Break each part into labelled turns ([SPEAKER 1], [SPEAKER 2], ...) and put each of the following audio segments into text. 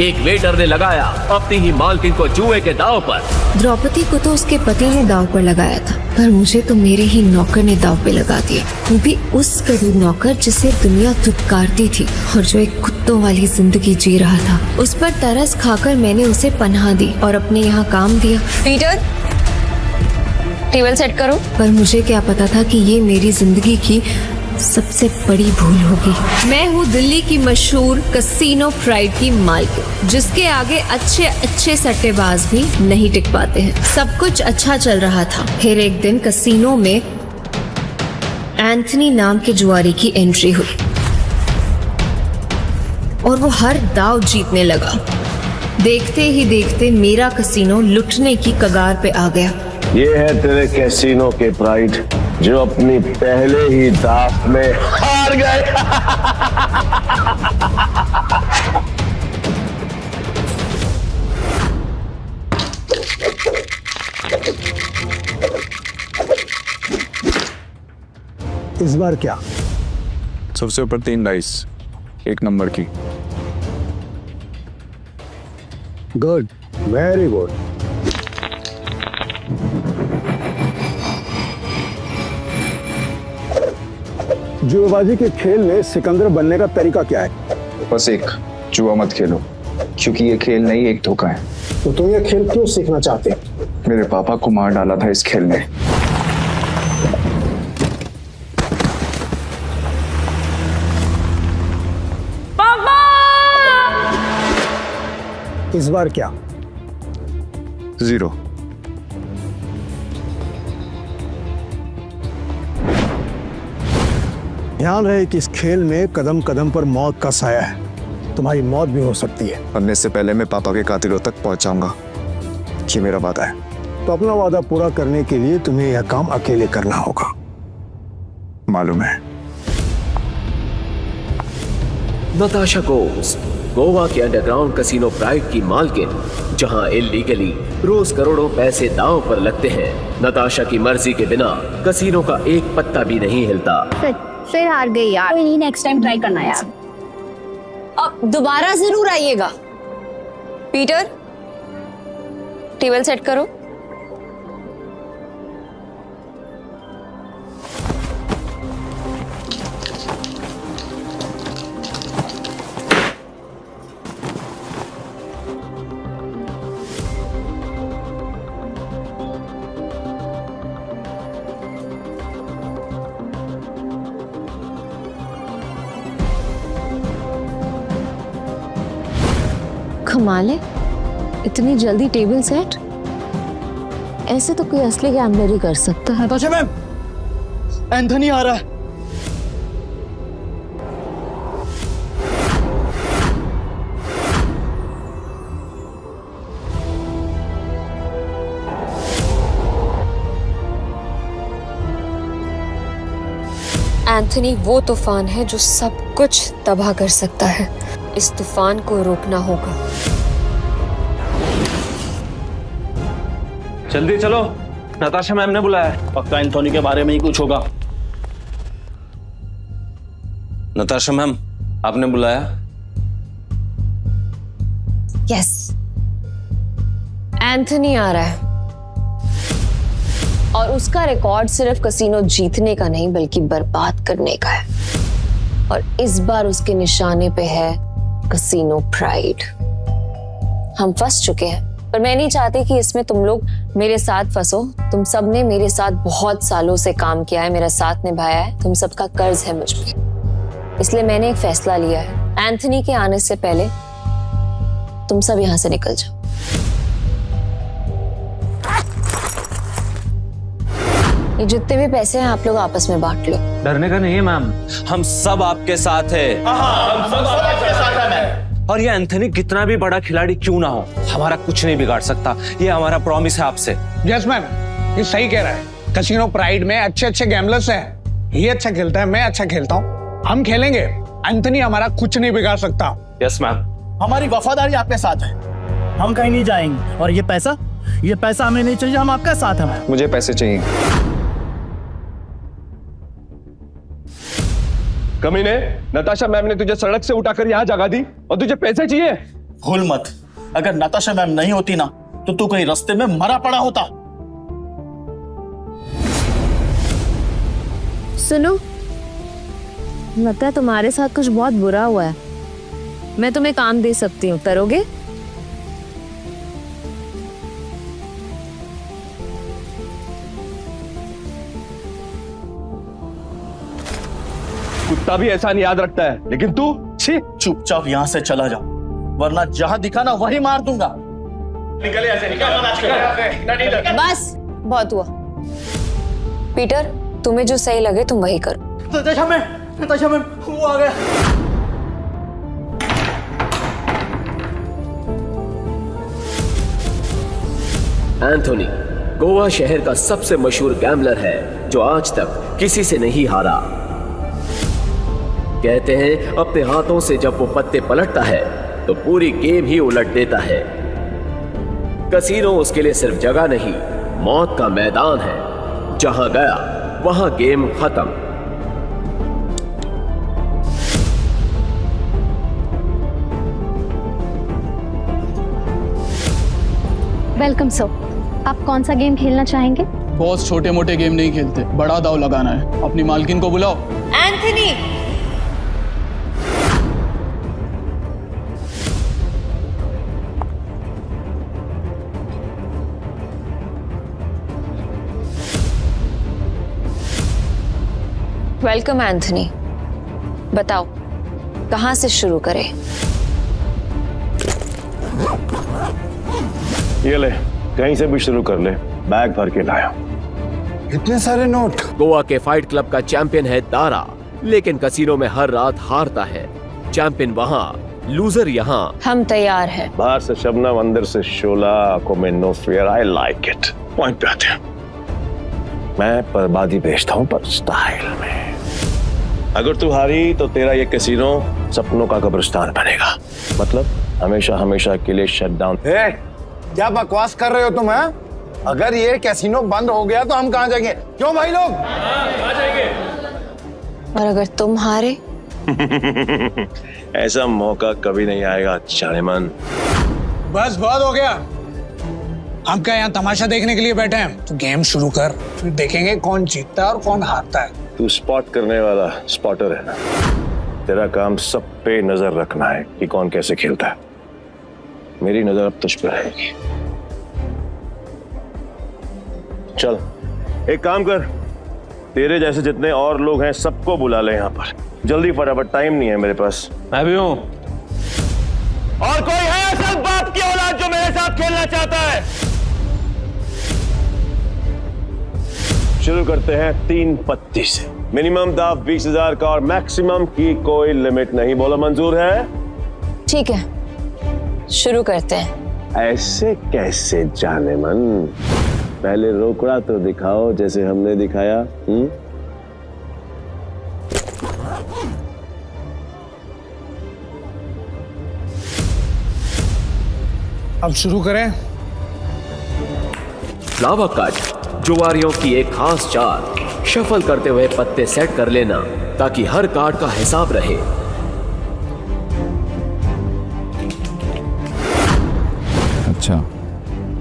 [SPEAKER 1] एक वेटर ने लगाया अपनी ही मालकिन को जुए के दांव पर।
[SPEAKER 2] द्रौपदी को तो उसके पति ने दांव पर लगाया था, पर मुझे तो मेरे ही नौकर ने दांव पे लगा दिया। वो भी उस गरीब नौकर जिसे दुनिया धुतकारती थी और जो एक कुत्तों वाली जिंदगी जी रहा था। उस पर तरस खाकर मैंने उसे पनाह दी और अपने यहाँ काम दिया।
[SPEAKER 3] पीटर, टेबल सेट करो।
[SPEAKER 2] पर मुझे क्या पता था कि ये मेरी जिंदगी की सबसे बड़ी भूल होगी। मैं हूँ दिल्ली की मशहूर कसिनो प्राइड की मालकिन, जिसके आगे अच्छे अच्छे सट्टेबाज भी नहीं टिक पाते हैं। सब कुछ अच्छा चल रहा था। फिर एक दिन कसिनो में एंथनी नाम के जुआरी की एंट्री हुई और वो हर दाव जीतने लगा। देखते ही देखते मेरा कसिनो लुटने की कगार पे आ गया।
[SPEAKER 4] ये है तेरे कैसीनो के प्राइड, जो अपनी पहले ही दाव में हार गए।
[SPEAKER 5] इस बार क्या?
[SPEAKER 6] सबसे ऊपर 3 डाइस, 1 नंबर की।
[SPEAKER 5] Good, very good. जुएबाजी के खेल में सिकंदर बनने का तरीका क्या है?
[SPEAKER 6] बस एक, जुआ मत खेलो, क्योंकि ये खेल नहीं एक धोखा है।
[SPEAKER 5] तो तुम ये खेल क्यों सीखना चाहते हो?
[SPEAKER 6] मेरे पापा को मार डाला था इस खेल ने।
[SPEAKER 5] इस बार क्या?
[SPEAKER 6] 0।
[SPEAKER 5] ध्यान रहे कि इस खेल में कदम कदम पर मौत का साया है। तुम्हारी मौत भी हो सकती है।
[SPEAKER 6] मरने से पहले मैं पापा के कातिलों तक पहुंचाऊंगा, ये मेरा वादा है।
[SPEAKER 5] तो अपना वादा पूरा करने के लिए तुम्हें यह काम अकेले करना होगा।
[SPEAKER 6] मालूम है।
[SPEAKER 1] नताशा घोष, गोवा के अंडरग्राउंड कसिनो प्राइड की मालकिन, जहां इल्लीगली रोज करोड़ों पैसे दांव पर लगते हैं। नताशा की मर्जी के बिना कसिनो का एक पत्ता भी नहीं हिलता।
[SPEAKER 3] फिर हार गई यार। कोई नहीं, नेक्स्ट टाइम ट्राई करना यार। अब दोबारा जरूर आइएगा। पीटर, टेबल सेट करो।
[SPEAKER 7] कमाल है, इतनी जल्दी टेबल सेट। ऐसे तो कोई असली गैम्बलर ही कर सकता है।
[SPEAKER 8] नताशा मैम, एंथनी आ रहा है।
[SPEAKER 2] एंथनी वो तूफान है जो सब कुछ तबाह कर सकता है। इस तूफान को रोकना होगा।
[SPEAKER 8] जल्दी चलो, नताशा मैम ने बुलाया है। पक्का एंथोनी के बारे में ही कुछ होगा।
[SPEAKER 9] नताशा मैम, आपने बुलाया?
[SPEAKER 2] यस, एंथनी आ रहा है और उसका रिकॉर्ड सिर्फ कसिनो जीतने का नहीं बल्कि बर्बाद करने का है। और इस बार उसके निशाने पे है कसिनो प्राइड। हम फंस चुके हैं, पर मैं नहीं चाहती कि इसमें तुम लोग मेरे साथ फंसो। तुम सब ने मेरे साथ बहुत सालों से काम किया है, मेरा साथ निभाया है। तुम सबका कर्ज है मुझ पे। इसलिए मैंने एक फैसला लिया है, एंथनी के आने से पहले तुम सब यहां से निकल जाओ। ये जितने भी पैसे हैं आप लोग आपस में बांट लो।
[SPEAKER 8] डरने का नहीं है मैम,
[SPEAKER 9] हम सब आपके साथ हैं। और ये एंथनी कितना भी बड़ा खिलाड़ी क्यों ना हो, हमारा कुछ नहीं बिगाड़ सकता। ये हमारा प्रॉमिस है आपसे।
[SPEAKER 10] यस मैम, ये सही कह रहा है। कसिनो प्राइड में अच्छे अच्छे गैम्बलर्स हैं। ये अच्छा खेलता है, मैं अच्छा खेलता हूँ। हम खेलेंगे, एंथनी हमारा कुछ नहीं बिगाड़ सकता।
[SPEAKER 9] Yes ma'am.
[SPEAKER 8] हमारी वफादारी आपके साथ है, हम कहीं नहीं जाएंगे। और ये पैसा हमें नहीं चाहिए, हम आपके साथ हैं।
[SPEAKER 6] मुझे पैसे चाहिए।
[SPEAKER 4] कमीने, नताशा मैम ने तुझे सड़क से उठाकर यहाँ जगा दी और तुझे पैसे चाहिए?
[SPEAKER 8] भूल मत, अगर नताशा मैम नहीं होती ना तो तू कहीं रास्ते में मरा पड़ा होता।
[SPEAKER 7] सुनो, लगता है तुम्हारे साथ कुछ बहुत बुरा हुआ है। मैं तुम्हें काम दे सकती हूँ, करोगे?
[SPEAKER 4] कुत्ता भी ऐसा नहीं याद रखता है, लेकिन तू छी।
[SPEAKER 8] चुपचाप यहाँ से चला जा, वरना जहां दिखा ना वही मार दूंगा। निकले ऐसे, निकल।
[SPEAKER 2] बस बहुत हुआ। पीटर, तुम्हें जो सही लगे तुम वही करो।
[SPEAKER 8] नताशा मैम वो आ गया।
[SPEAKER 1] एंथोनी गोवा शहर का सबसे मशहूर गैम्बलर है जो आज तक किसी से नहीं हारा। कहते हैं अपने हाथों से जब वो पत्ते पलटता है तो पूरी गेम ही उलट देता है। कसीनो उसके लिए सिर्फ जगह नहीं, मौत का मैदान है। जहां गया वहां गेम खत्म।
[SPEAKER 3] वेलकम सर, आप कौन सा गेम खेलना चाहेंगे?
[SPEAKER 11] बॉस छोटे मोटे गेम नहीं खेलते, बड़ा दाव लगाना है। अपनी मालकिन को बुलाओ।
[SPEAKER 2] Anthony, welcome Anthony. बताओ कहां से शुरू करें?
[SPEAKER 4] ये ले, कहीं से भी शुरू कर ले, बैग भर के लाया।
[SPEAKER 5] इतने सारे नोट।
[SPEAKER 1] गोवा के फाइट क्लब का चैंपियन है दारा, लेकिन कसीनो में हर रात हारता है। चैंपियन वहां, लूजर यहाँ।
[SPEAKER 2] हम तैयार हैं।
[SPEAKER 4] बाहर से शबनम, अंदर से शोला, आंखों में no fear. I like it. Point पे आते हैं। मैं बर्बादी बेचता हूँ पर स्टाइल में। अगर तू हारी तो तेरा ये कैसीनो सपनों का कब्रिस्तान बनेगा। मतलब हमेशा हमेशा के लिए शट डाउन।
[SPEAKER 5] क्या बकवास कर रहे हो तुम? हैं? अगर ये कैसीनो बंद हो गया तो हम कहाँ जाएंगे? क्यों भाई लोग?
[SPEAKER 2] और अगर तुम हारे?
[SPEAKER 4] ऐसा मौका कभी नहीं आएगा जानेमन।
[SPEAKER 10] बस बहुत हो गया। हम क्या यहाँ तमाशा देखने के लिए बैठे हैं? तो गेम शुरू कर, फिर देखेंगे कौन जीतता है और कौन हारता है।
[SPEAKER 4] तू स्पॉट करने वाला स्पॉटर है ना? तेरा काम सब पे नजर रखना है कि कौन कैसे खेलता है। मेरी नजर अब तुझ पे रहेगी। चल एक काम कर, तेरे जैसे जितने और लोग हैं सबको बुला ले यहाँ पर जल्दी, फटाफट, टाइम नहीं है मेरे पास।
[SPEAKER 9] मैं भी हूं।
[SPEAKER 4] और कोई है असल बाप की औलाद जो मेरे साथ खेलना चाहता है? शुरू करते हैं 3 पत्ती से। मिनिमम दाव 20,000 का और मैक्सिमम की कोई लिमिट नहीं। बोलो मंजूर है?
[SPEAKER 2] ठीक है, शुरू करते हैं।
[SPEAKER 4] ऐसे कैसे जानेमन? पहले रोकड़ा तो दिखाओ जैसे हमने दिखाया।
[SPEAKER 10] अब शुरू करें।
[SPEAKER 1] फ्लावर कट जुआरियों की एक खास चाल। शफल करते हुए पत्ते सेट कर लेना ताकि हर कार्ड का हिसाब रहे।
[SPEAKER 6] अच्छा,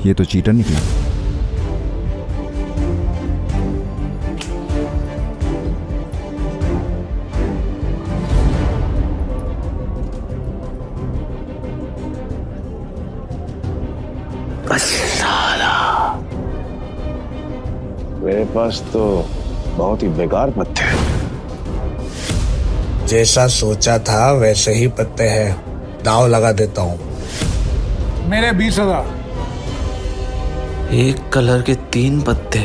[SPEAKER 6] ये तो चीटर निकला।
[SPEAKER 4] मेरे पास तो बहुत ही बेकार पत्ते हैं।
[SPEAKER 10] जैसा सोचा था वैसे ही पत्ते हैं। दाव लगा देता हूँ। मेरे 20,000।
[SPEAKER 9] एक कलर के 3 पत्ते,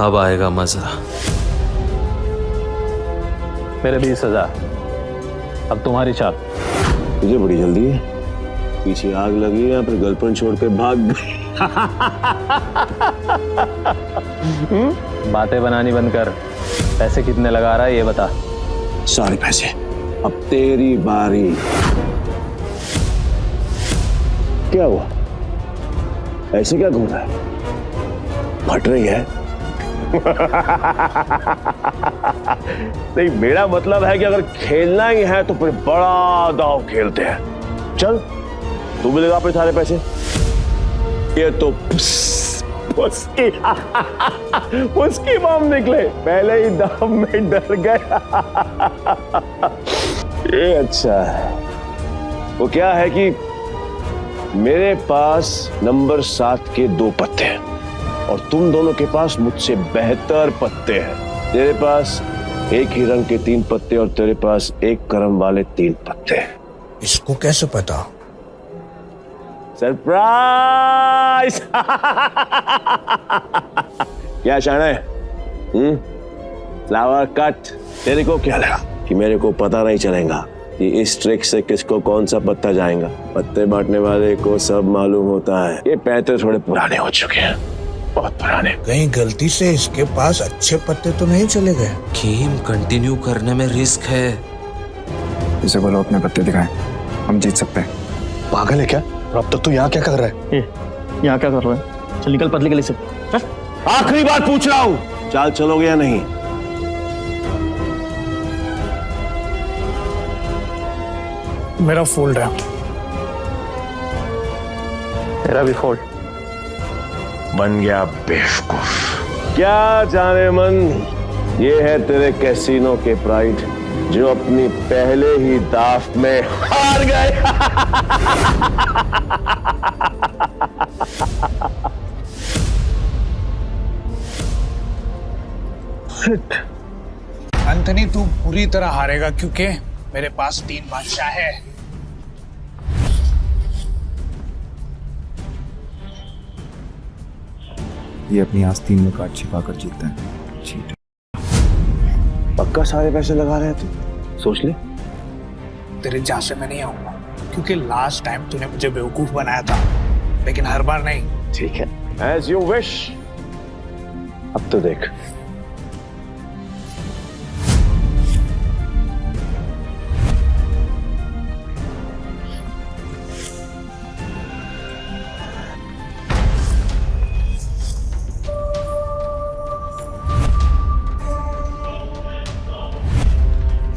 [SPEAKER 9] अब आएगा मजा।
[SPEAKER 11] मेरे 20,000। अब तुम्हारी चाल।
[SPEAKER 4] तुझे बड़ी जल्दी है, पीछे आग लगी या फिर गर्लफ्रेंड छोड़ के भाग गई?
[SPEAKER 11] बातें बनानी बंद कर। पैसे कितने लगा रहा है ये बता।
[SPEAKER 4] सारे पैसे। अब तेरी बारी। क्या हुआ? ऐसे क्या घूम रहा है? फट रही है? नहीं, मेरा मतलब है कि अगर खेलना ही है तो फिर बड़ा दांव खेलते हैं। चल तू भी लगा अपने सारे पैसे। ये तो उसकी माम निकले, पहले ही दाम में डर गया। ये अच्छा है। वो क्या है कि मेरे पास नंबर 7 के 2 पत्ते हैं और तुम दोनों के पास मुझसे बेहतर पत्ते हैं। तेरे पास एक ही रंग के 3 पत्ते और तेरे पास एक क्रम वाले 3 पत्ते।
[SPEAKER 10] इसको कैसे पता?
[SPEAKER 4] सरप्राइज। क्या शाना है? Flower cut. तेरे को क्या लगा कि मेरे को पता नहीं चलेगा कि इस ट्रिक से किसको कौन सा पत्ता जाएगा? पत्ते बांटने वाले को सब मालूम होता है। ये पैसे थोड़े पुराने हो चुके हैं, बहुत पुराने।
[SPEAKER 10] कहीं गलती से इसके पास अच्छे पत्ते तो नहीं चले गए?
[SPEAKER 9] गेम कंटिन्यू करने में रिस्क है।
[SPEAKER 6] इसे बोलो अपने पत्ते दिखाएं, हम जीत सकते हैं।
[SPEAKER 5] पागल है क्या? अब तक तू यहाँ क्या कर रहा है?
[SPEAKER 8] यहाँ क्या कर रहा है? चल निकल पतली गली से।
[SPEAKER 4] आखिरी बार पूछ रहा हूँ, चाल चलोगे या नहीं?
[SPEAKER 10] मेरा फोल्ड है।
[SPEAKER 8] तेरा भी फोल्ड।
[SPEAKER 4] बन गया बेवकूफ। क्या जाने मन, ये है तेरे कैसीनो के प्राइड जो अपनी पहले ही दाव में हार गए।
[SPEAKER 10] एंथनी तू पूरी तरह हारेगा क्योंकि मेरे पास 3 बादशाह है।
[SPEAKER 6] ये अपनी आस्तीन में काट छिपाकर जीतता है। चीट।
[SPEAKER 4] पक्का सारे पैसे लगा रहे थे? सोच ले।
[SPEAKER 10] तेरे जहां से मैं नहीं आऊंगा क्योंकि लास्ट टाइम तूने मुझे बेवकूफ बनाया था, लेकिन हर बार नहीं।
[SPEAKER 4] ठीक है, एज यू विश। अब तो देख।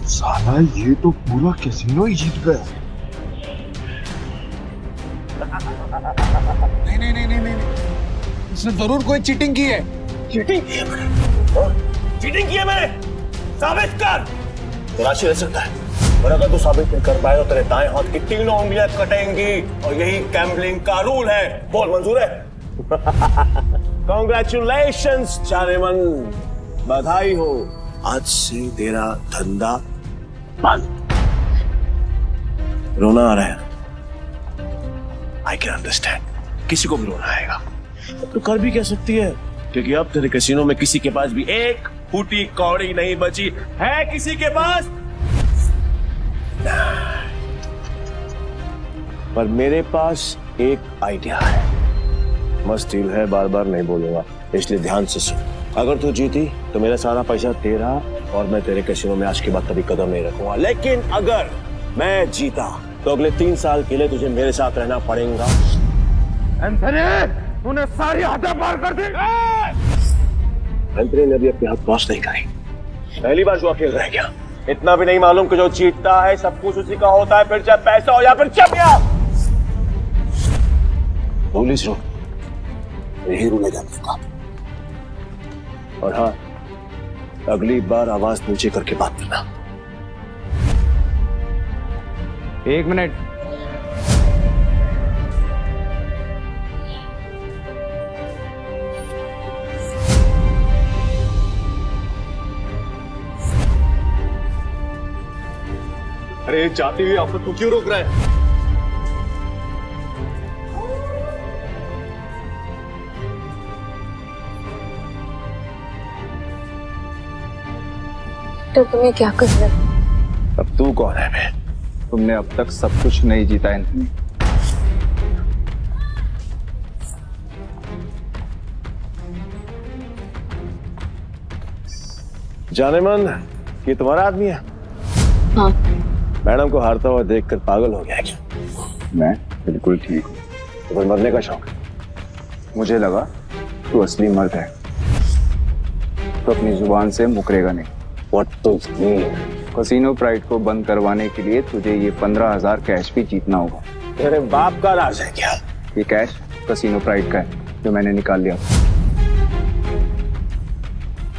[SPEAKER 5] साला ये तो पूरा कैसीनो ही जीत गया।
[SPEAKER 10] नहीं नहीं नहीं नहीं नहीं, इसने जरूर कोई चीटिंग की है।
[SPEAKER 4] चीटिंग की है मैंने? चीटिंग की है मैंने? साबित कर। तलाशी रह सकता है, और अगर तू साबित नहीं कर पाए तो तेरे दाएं हाथ की 3 उंगलियां कटेंगी, और यही गैम्बलिंग का रूल है। बोल, मंजूर है? कांग्रेचुलेशंस चारेमन, बधाई हो। आज से तेरा धंधा बंद। रोना आ रहा है? आई कैन अंडरस्टैंड, किसी को भी रोना आएगा। तो कर भी क्या सकती है, क्योंकि अब तेरे कैसीनो में किसी के पास भी एक फूटी कौड़ी नहीं बची है। किसी के पास? पर मेरे पास एक आइडिया है। मस्त डील है, बार बार नहीं बोलूंगा, इसलिए ध्यान से सुन। अगर तू जीती तो मेरा सारा पैसा तेरा, और मैं तेरे कैसीनो में आज के बाद कभी कदम नहीं रखूंगा। लेकिन अगर मैं जीता तो अगले 3 साल के लिए तुझे मेरे साथ रहना पड़ेगा। एंथनी, तूने सारी हदें पार कर दी। एंथनी ने अभी अपने हाथ वॉश नहीं करी। पहली बार जुआ खेल रहा है क्या? इतना भी नहीं मालूम कि जो जीतता है सब कुछ उसी का होता है, फिर चाहे पैसा हो या फिर चमिया। पुलिस रो, यही रूल है गैम्बलिंग का। और हाँ, अगली बार आवाज नीचे करके बात करना।
[SPEAKER 5] 1 मिनट।
[SPEAKER 4] अरे जाती हुई आफत को क्यों रोक रहा है?
[SPEAKER 2] तो तुम्हें क्या कर रहे हो?
[SPEAKER 4] अब तू कौन है बे?
[SPEAKER 6] तुमने अब तक सब कुछ नहीं जीता एंथनी।
[SPEAKER 4] जाने मन, ये तुम्हारा आदमी है?
[SPEAKER 2] हाँ।
[SPEAKER 4] मैडम को हारता हुआ देखकर पागल हो गया क्या?
[SPEAKER 6] मैं बिल्कुल ठीक हूँ।
[SPEAKER 4] तुम्हें मरने का शौक है?
[SPEAKER 6] मुझे लगा तू असली मर्द है तो अपनी जुबान से मुकरेगा नहीं।
[SPEAKER 4] What to mean?
[SPEAKER 6] Casino pride को बंद करवाने के लिए तुझे ये 15,000 कैश भी जीतना होगा।
[SPEAKER 4] तेरे बाप का राज है क्या?
[SPEAKER 6] ये कैश कसीनो प्राइड का है जो मैंने निकाल लिया।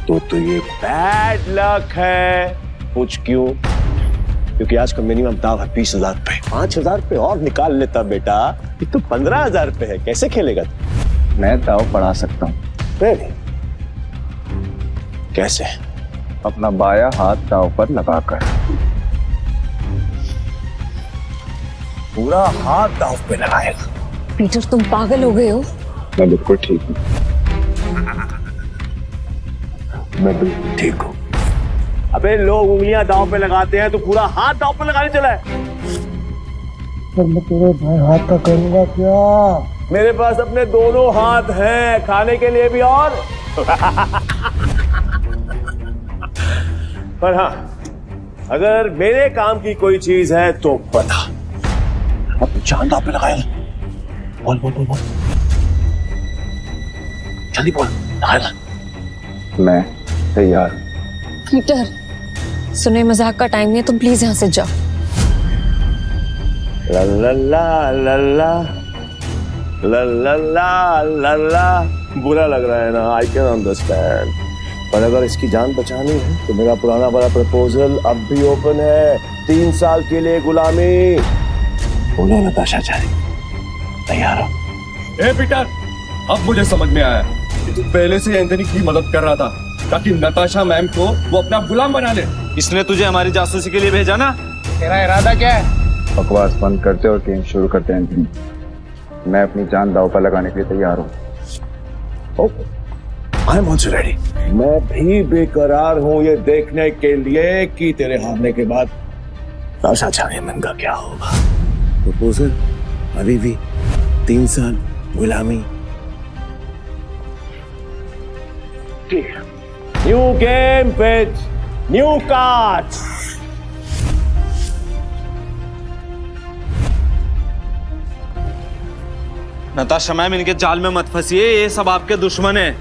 [SPEAKER 4] तो ये बैड लक है। पूछ क्यों? क्योंकि आज का मिनिमम दाव है 20,000 पे। 5,000 पे और निकाल लेता बेटा। ये तो 15,000 पे है, कैसे खेलेगा तू?
[SPEAKER 6] मैं दाव बढ़ा सकता हूँ।
[SPEAKER 4] कैसे?
[SPEAKER 6] अपना बाया हाथ दाव पर लगाकर।
[SPEAKER 4] पूरा हाथ दाव पे लगाएगा?
[SPEAKER 2] पीटर तुम पागल हो गए हो?
[SPEAKER 6] मैं बिल्कुल ठीक हूँ।
[SPEAKER 4] मैं बिल्कुल ठीक हूँ। अबे लोग उंगलियां दांव पे लगाते हैं तो पूरा हाथ दांव पे लगाने चला है।
[SPEAKER 5] पर मैं तेरे भाई हाथ का करूंगा क्या?
[SPEAKER 4] मेरे पास अपने दोनों हाथ हैं, खाने के लिए भी और पर हाँ, अगर मेरे काम की कोई चीज है तो बता। अब जान दांव पे लगाएगा। बोल बोल बोल बोल, जल्दी बोल। लगाएगा?
[SPEAKER 6] मैं तैयार।
[SPEAKER 2] पीटर सुने, मजाक का टाइम नहीं है, तुम प्लीज यहाँ से जाओ।
[SPEAKER 4] ला ला ला ला ला ला ला ला ला ला। बुरा लग रहा है ना, आई कैन अंडरस्टैंड, पर अगर इसकी जान बचानी है तो मेरा पुराना वाला प्रपोजल अब भी ओपन है। 3 साल के लिए गुलामी। बोलो नताशा चारी, तैयार हो?
[SPEAKER 12] ए पीटर, अब मुझे समझ में आया कि तू पहले से एंथनी की मदद कर रहा था ताकि नताशा मैम को वो अपना गुलाम बना ले।
[SPEAKER 9] इसने तुझे हमारी जासूसी के लिए भेजा ना?
[SPEAKER 10] तेरा इरादा क्या है?
[SPEAKER 6] बकवास बंद करते और गेम शुरू करते हैं। मैं अपनी जान दाव पर लगाने के लिए तैयार हूँ।
[SPEAKER 4] I am also ready. मैं भी बेकरार हूँ ये देखने के लिए कि तेरे हारने के बाद नताशा चारी मन का क्या होगा। प्रपोजल अभी भी 3 साल गुलामी। New game with new cards.
[SPEAKER 9] Natasha ma'am, इनके जाल में मत फंसिए, ये सब आपके दुश्मन हैं।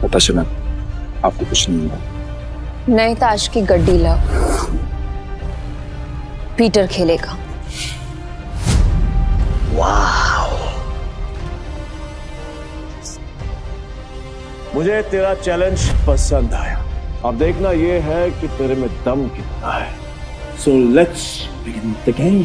[SPEAKER 6] नताशा मैम, आपको कुछ नहीं होगा।
[SPEAKER 2] नए ताश की गड्डी लाओ, पीटर खेलेगा।
[SPEAKER 4] मुझे तेरा चैलेंज पसंद आया। अब देखना ये है कि तेरे में दम कितना है। So let's begin the game.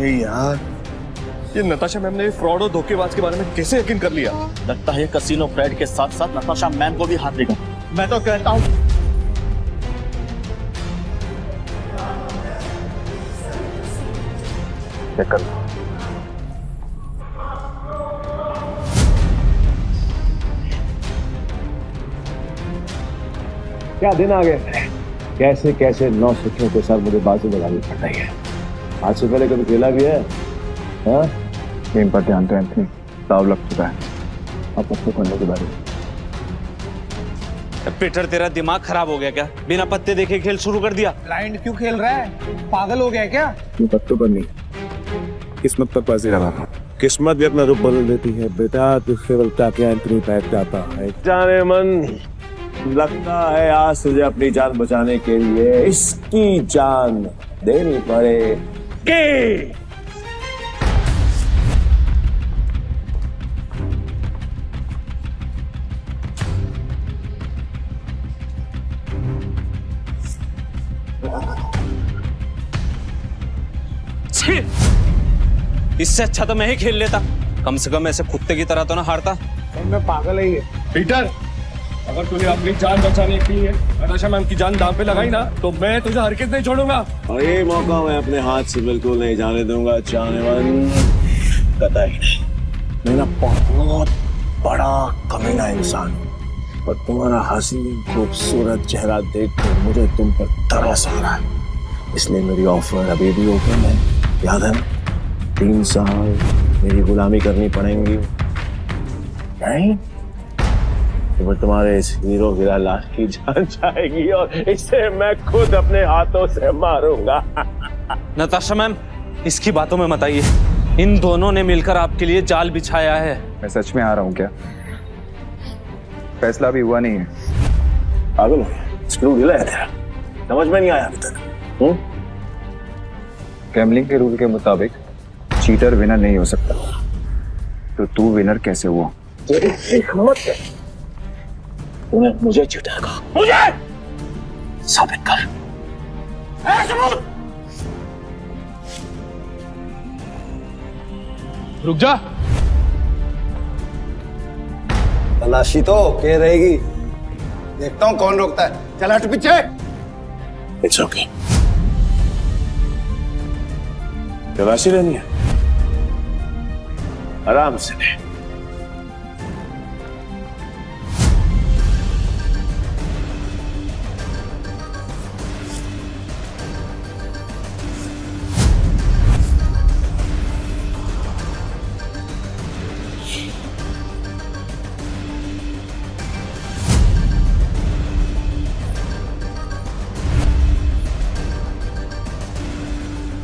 [SPEAKER 12] यार, ये नताशा मैम ने फ्रॉड और धोखेबाज के बारे में कैसे यकीन कर लिया?
[SPEAKER 8] लगता है कसीनो प्राइड के साथ साथ नताशा मैम को भी हाथ देगा। मैं तो कहता हूँ
[SPEAKER 4] क्या दिन आ गए। कैसे कैसे 9 सिक्कों के साथ मुझे बाजी लगानी पड़ रही है। आज से पहले कभी खेला भी है? हाँ?
[SPEAKER 6] गेम पर ध्यान दो एंथनी, दाव लग चुका है। अब पत्ते खोलने के बारे में।
[SPEAKER 9] पीटर, तेरा दिमाग खराब हो गया क्या? बिना पत्ते देखे खेल शुरू कर दिया।
[SPEAKER 10] ब्लाइंड क्यों खेल रहा है? पागल हो गया क्या?
[SPEAKER 6] ये पत्तों पर नहीं, किस्मत पर बाजी लगा।
[SPEAKER 4] किस्मत भी अपना रूप बदल देती है बेटा, तुझसे बलता क्या एंथनी बैठ जाता है। जाने मन, लगता है आज तुझे अपनी जान बचाने के लिए इसकी जान देनी पड़ेगी।
[SPEAKER 9] इससे अच्छा तो मैं ही खेल लेता, कम से कम ऐसे कुत्ते की तरह तो ना हारता।
[SPEAKER 10] मैं पागल है ये।
[SPEAKER 12] पीटर, अगर तूने अपनी जान बचाने के लिए नताशा मैम की जान दांव पे लगाई ना तो मैं तुझे हरकत नहीं छोड़ूंगा।
[SPEAKER 4] और ये मौका मैं अपने हाथ से बिल्कुल नहीं जाने दूंगा। जाने मन कतई नहीं। मैं ना बहुत बड़ा कमीना इंसान हूं, पर तुम्हारा हसीन खूबसूरत चेहरा देखकर मुझे तुम पर तरस आ रहा है। इसलिए मेरी ऑफर अभी भी ओपन है। याद है, 3 साल मेरी गुलामी करनी पड़ेंगी। नहीं तो तुम्हारे इस हीरो हीरा लाल की जान जाएगी और इसे मैं खुद अपने हाथों से मारूंगा।
[SPEAKER 9] नताशा मैम, इसकी बातों में मत आइए। इन दोनों ने मिलकर आपके लिए जाल बिछाया है।
[SPEAKER 6] मैं सच में आ रहा हूँ क्या? फैसला भी हुआ नहीं है।
[SPEAKER 4] पागल हो गया? स्क्रू ढीला है तेरा, समझ में नहीं आया अभी तक?
[SPEAKER 6] गैम्बलिंग के रूल के मुताबिक चीटर विनर नहीं हो सकता, तो तू विनर कैसे हुआ?
[SPEAKER 4] तेरी हिम्मत है, तूने मुझे चीटर कहा, मुझे साबित कर।
[SPEAKER 11] रुक जा।
[SPEAKER 5] तलाशी तो के रहेगी, देखता हूँ कौन रोकता है। चल हट पीछे।
[SPEAKER 4] इट्स ओके, तलाशी लेनी है, आराम से ले।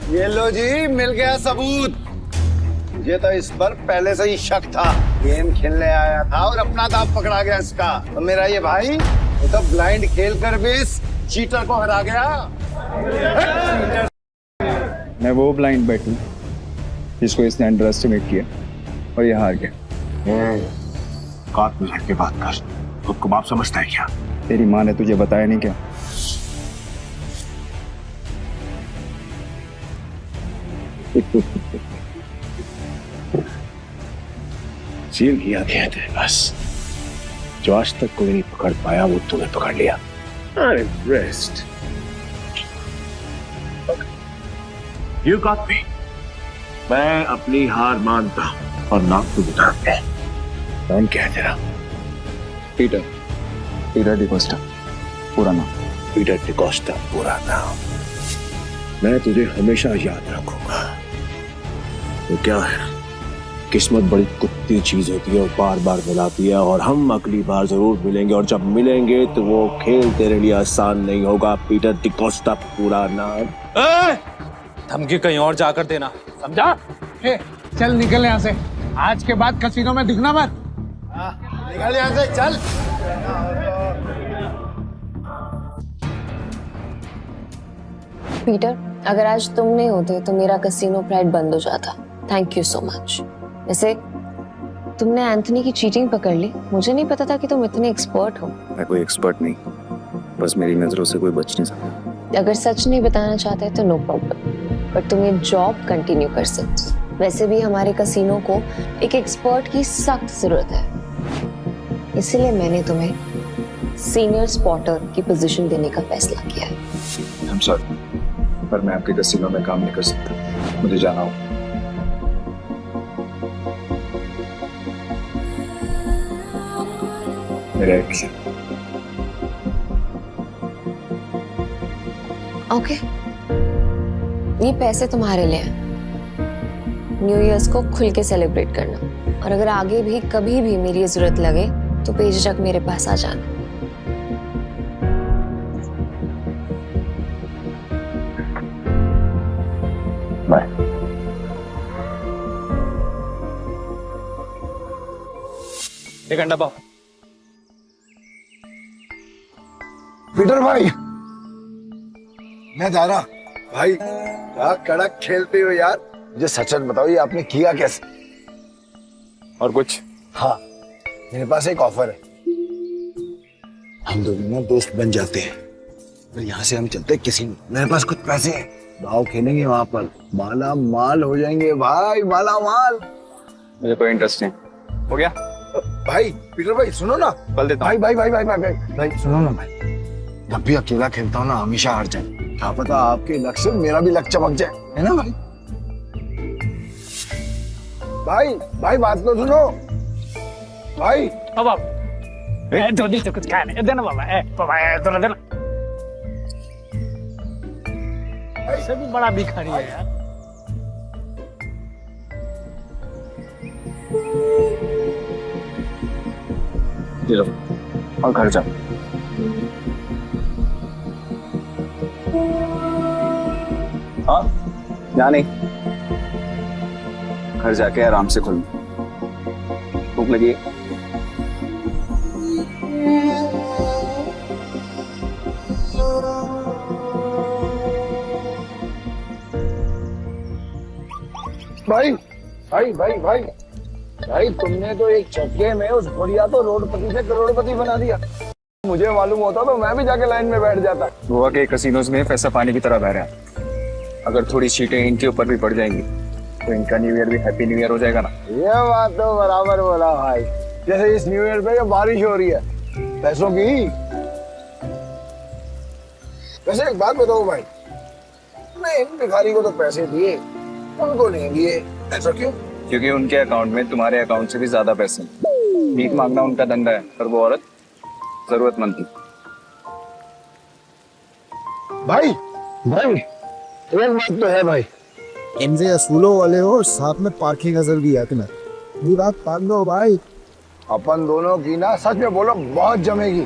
[SPEAKER 5] ये लो जी, मिल गया सबूत। मुझे तो इस पर पहले से ही शक था। गेम खेलने आया था और अपना दांव पकड़ा गया इसका। तो मेरा ये भाई ये तो ब्लाइंड खेल कर भी इस चीटर को हरा गया।
[SPEAKER 6] मैं वो ब्लाइंड बैठू जिसको इसने अंडर एस्टिमेट किया और ये हार गया।
[SPEAKER 4] काट में के बात कर, खुद को बाप समझता है क्या?
[SPEAKER 6] तेरी माँ ने तुझे बताया नहीं क्या?
[SPEAKER 4] सील किया गया तेरे पास, जो आज तक कोई नहीं पकड़ पाया वो तूने पकड़ लिया। I'm impressed. You got me. मैं अपनी हार मानता हूं और नाम तो बताते हैं। नाम क्या है तेरा?
[SPEAKER 6] पीटर डिकोस्टा पूरा नाम।
[SPEAKER 4] पीटर डिकोस्टा पूरा नाम। मैं तुझे हमेशा याद रखूंगा। तो क्या है, किस्मत बड़ी कुत्ती चीज होती है और बार बार मिलाती है, और हम अगली बार जरूर मिलेंगे, और जब मिलेंगे तो वो खेल तेरे लिए आसान नहीं होगा। पीटर डिकोस्टा पूरा नाम।
[SPEAKER 9] धमकी कहीं और जाकर देना, समझा?
[SPEAKER 10] हे, चल निकल यहाँ से। आज के बाद कसीनो में दिखना मत।
[SPEAKER 5] निकल यहाँ से, चल।
[SPEAKER 2] पीटर, अगर आज तुम नहीं होते तो मेरा कसीनो प्राइड बंद हो जाता। Thank you so much. वैसे तुमने एंथनी की चीटिंग पकड़ ली, मुझे नहीं पता था कि तुम इतने एक्सपर्ट हो।
[SPEAKER 6] मैं कोई एक्सपर्ट नहीं, बस मेरी नजरों से कोई बच नहीं सकता।
[SPEAKER 2] अगर सच नहीं बताना चाहते तो नो प्रॉब्लम, पर तुम ये जॉब कंटिन्यू कर सकते हो। वैसे भी हमारे कसीनो को एक एक्सपर्ट की सख्त जरूरत है, इसीलिए मैंने तुम्हें सीनियर स्पॉटर की पोजीशन देने का फैसला किया है।
[SPEAKER 6] I'm sorry, पर मैं आपके कसीनो में काम नहीं कर सकता, मुझे जाना हो। मेरा
[SPEAKER 2] ओके, ये पैसे तुम्हारे लिए हैं। न्यू ईयर्स को खुल के सेलिब्रेट करना, और अगर आगे भी कभी भी मेरी जरूरत लगे तो बेझिझक मेरे पास आ जाना।
[SPEAKER 6] बाय।
[SPEAKER 9] एक अंडा पाव।
[SPEAKER 5] पीटर भाई, मैं जा रहा। भाई क्या कड़क खेलते हो यार। मुझे सच सच बताओ, ये आपने किया कैसे?
[SPEAKER 6] और कुछ?
[SPEAKER 5] हाँ, मेरे पास एक ऑफर है। हम दोनों ना दोस्त बन जाते हैं, फिर यहाँ से हम चलते हैं किसी। मेरे पास कुछ पैसे हैं, दाव खेलेंगे वहां पर, माला माल हो जाएंगे भाई, माला माल।
[SPEAKER 6] मुझे कोई इंटरेस्ट नहीं। हो गया?
[SPEAKER 5] भाई पीटर भाई सुनो ना।
[SPEAKER 6] बल देता
[SPEAKER 5] भाई भाई भाई भाई भाई भाई भाई सुनो ना भाई, जब भी अकेला खेलता हूँ ना हमेशा हार जाए। क्या पता आपके लक से मेरा भी लक चमक जाए, है ना भाई? भाई भाई बात तो सुनो भाई।
[SPEAKER 10] बाबा तो नहीं तो कुछ कहा नहीं, देना बाबा। बाबा तो ना देना। ऐसे भी बड़ा भिखारी है यार।
[SPEAKER 6] ये लो और घर जा। हाँ, यहाँ नहीं, घर जाके आराम से खुल। भूख लगी?
[SPEAKER 5] भाई भाई भाई भाई भाई, तुमने तो एक झटके में उस बुढ़िया तो रोडपति से करोड़पति बना दिया। मुझे मालूम होता तो मैं भी जाके लाइन में बैठ जाता।
[SPEAKER 6] गोवा के कसिनोज में पैसा पानी की तरह बह रहा है। अगर थोड़ी सीटें इनके ऊपर भी पड़ जाएंगी तो इनका न्यू ईयर भी हैप्पी न्यू ईयर हो जाएगा ना।
[SPEAKER 5] ये बात तो बराबर बोला भाई। जैसे इस न्यू ईयर पे ये बारिश हो रही है पैसों की। वैसे एक बात बताओ भाई, मैं इन भिखारी को तो पैसे दिए, उनको नहीं दिए, ऐसा क्यों?
[SPEAKER 6] क्योंकि उनके अकाउंट में तुम्हारे अकाउंट से भी ज्यादा पैसे हैं। भीख मांगना उनका धंधा है, पर वो औरत जरूरतमंद थी।
[SPEAKER 5] भाई भाई एक बात तो है भाई,
[SPEAKER 8] इनसे असूलों वाले हो और साथ में पार्किंग नजर भी है तुम्हें। ये बात मान लो भाई।
[SPEAKER 5] अपन दोनों की ना सच में बोलो बहुत जमेगी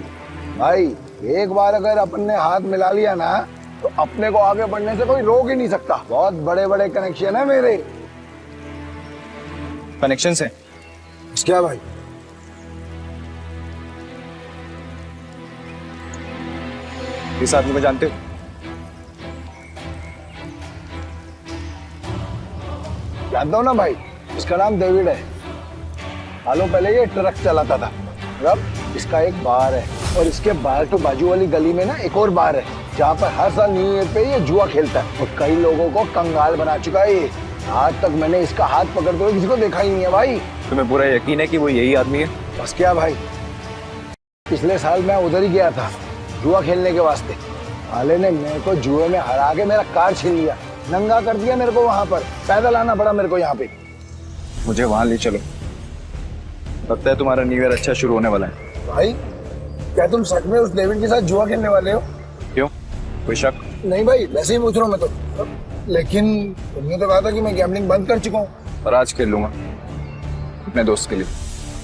[SPEAKER 5] भाई। एक बार अगर अपन ने हाथ मिला लिया ना तो अपने को आगे बढ़ने से कोई रोक ही नहीं सकता। बहुत बड़े बड़े कनेक्शन है मेरे।
[SPEAKER 6] कनेक्शन से
[SPEAKER 5] क्या भाई?
[SPEAKER 6] इस आदमी को जानते हो?
[SPEAKER 5] जानता हूँ ना भाई, इसका नाम डेविड है। सालों पहले ये ट्रक चलाता था। अब इसका एक बार है और इसके बाहर तो बाजू वाली गली में ना एक और बार है जहाँ पर हर साल न्यू ईयर पे ये जुआ खेलता है और कई लोगों को कंगाल बना चुका है ये। आज तक मैंने इसका हाथ पकड़ते हुए किसी को देखा ही नहीं है भाई।
[SPEAKER 6] तुम्हें पूरा यकीन है कि वो यही आदमी है?
[SPEAKER 5] बस क्या भाई, पिछले साल मैं उधर ही गया था जुआ खेलने के वास्ते। साले ने मेरे को जुए में हरा के मेरा कार छीन लिया, नंगा कर दिया मेरे को। वहां पर पैदल आना पड़ा मेरे को यहाँ पे।
[SPEAKER 6] मुझे वहां ले चलो, लगता है तुम्हारा न्यू ईयर अच्छा शुरू होने वाला है।
[SPEAKER 5] भाई क्या तुम सच में उस डेविड के साथ जुआ खेलने वाले हो?
[SPEAKER 6] क्यों, कोई शक?
[SPEAKER 5] नहीं भाई, वैसे ही पूछ रहा हूँ मैं तो। लेकिन तुमने तो कहा था कि मैं गैम्बलिंग बंद कर चुका हूँ।
[SPEAKER 6] पर आज खेल लूंगा अपने दोस्त के लिए।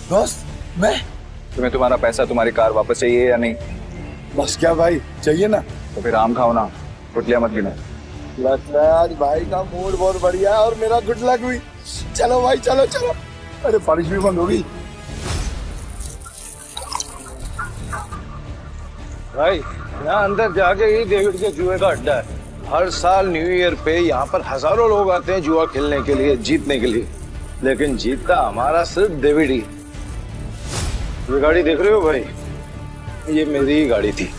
[SPEAKER 5] दोस्त? मैं?
[SPEAKER 6] तुम्हें तुम्हारा पैसा, तुम्हारी कार वापस चाहिए या नहीं?
[SPEAKER 5] बस क्या भाई, चाहिए ना।
[SPEAKER 6] तो फिर आम खाओ ना, गुटलियां मत गिनो।
[SPEAKER 5] लगता है आज भाई का मूड बहुत बढ़िया है और मेरा गुड लक हुई। चलो भाई चलो चलो। अरे बारिश भी बंद हो गई। भाई यहाँ अंदर जाके ही डेविड के जुए का अड्डा है। हर साल न्यू ईयर पे यहाँ पर हजारों लोग आते हैं जुआ खेलने के लिए, जीतने के लिए। लेकिन जीतता हमारा सिर्फ डेविड ही। ये गाड़ी देख रहे हो भाई, ये मेरी ही गाड़ी थी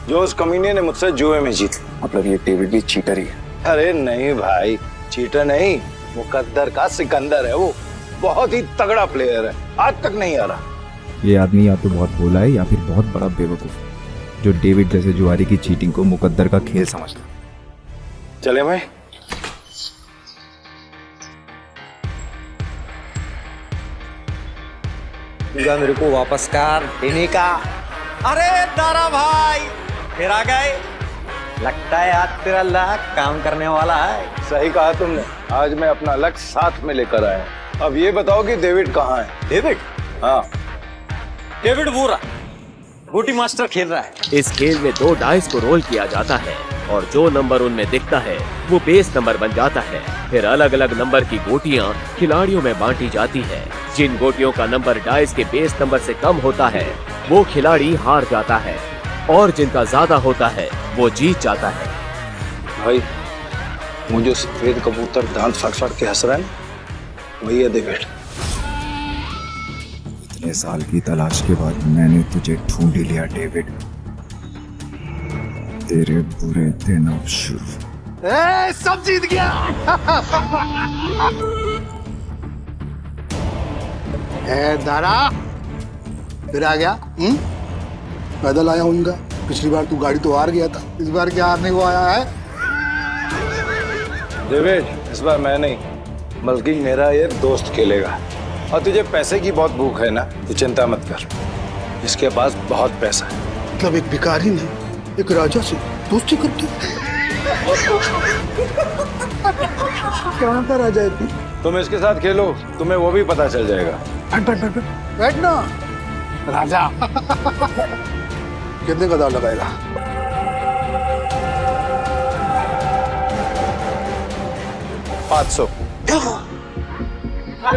[SPEAKER 5] जो उस कमीने ने मुझसे जुए में जीत।
[SPEAKER 6] मतलब ये डेविड भी चीटर ही है?
[SPEAKER 5] अरे नहीं भाई, चीटर नहीं, मुकद्दर का सिकंदर है वो। बहुत ही तगड़ा प्लेयर है, आज तक नहीं आ रहा।
[SPEAKER 6] ये आदमी या तो बहुत भोला है या फिर बहुत बड़ा बेवकूफ जो डेविड जैसे जुआरी की चीटिंग को मुकद्दर का खेल समझता।
[SPEAKER 5] चले भाई।
[SPEAKER 9] मेरे को वापस कर देने का। अरे दारा भाई फिर आ गए, लगता है आज तेरा लक काम करने वाला है।
[SPEAKER 5] सही कहा तुमने, आज मैं अपना लक साथ में लेकर आया। अब ये बताओ कि डेविड कहाँ है?
[SPEAKER 9] डेविड?
[SPEAKER 5] हाँ,
[SPEAKER 9] डेविड वो रहा, बूटी मास्टर खेल रहा है।
[SPEAKER 1] इस खेल में 2 डाइस को रोल किया जाता है और जो नंबर उनमें दिखता है वो बेस नंबर बन जाता है। फिर अलग अलग नंबर की गोटियां खिलाड़ियों में बांटी जाती है। जिन गोटियों का नंबर डाइस के बेस नंबर से कम होता है वो खिलाड़ी हार जाता है और जिनका ज्यादा होता है वो जीत जाता है।
[SPEAKER 5] भाई मुझे सफेद कबूतर दांत फाड़ फाड़ के हंस रहा है, वही है डेविड।
[SPEAKER 6] इतने साल की तलाश के बाद मैंने तुझे ढूंढ लिया डेविड। तेरे बुरे दिन अब शुरू।
[SPEAKER 5] सब जीत गया। दारा फिर आ गया। पैदल आया हूँ उनका। पिछली बार तू गाड़ी तो हार गया था, इस बार क्या हारने को आया है? डेविड, इस बार मैं नहीं बल्कि मेरा ये दोस्त खेलेगा। और तुझे पैसे की बहुत भूख है ना, तो चिंता मत कर, इसके पास बहुत पैसा है। मतलब एक भिखारी ने एक राजा से दोस्ती करती? कहाँ का राजा है तू? तुम इसके साथ खेलो, तुम्हें वो भी पता चल जाएगा। बैठ ना राजा। कितने का दाव लगाएगा? 500। ये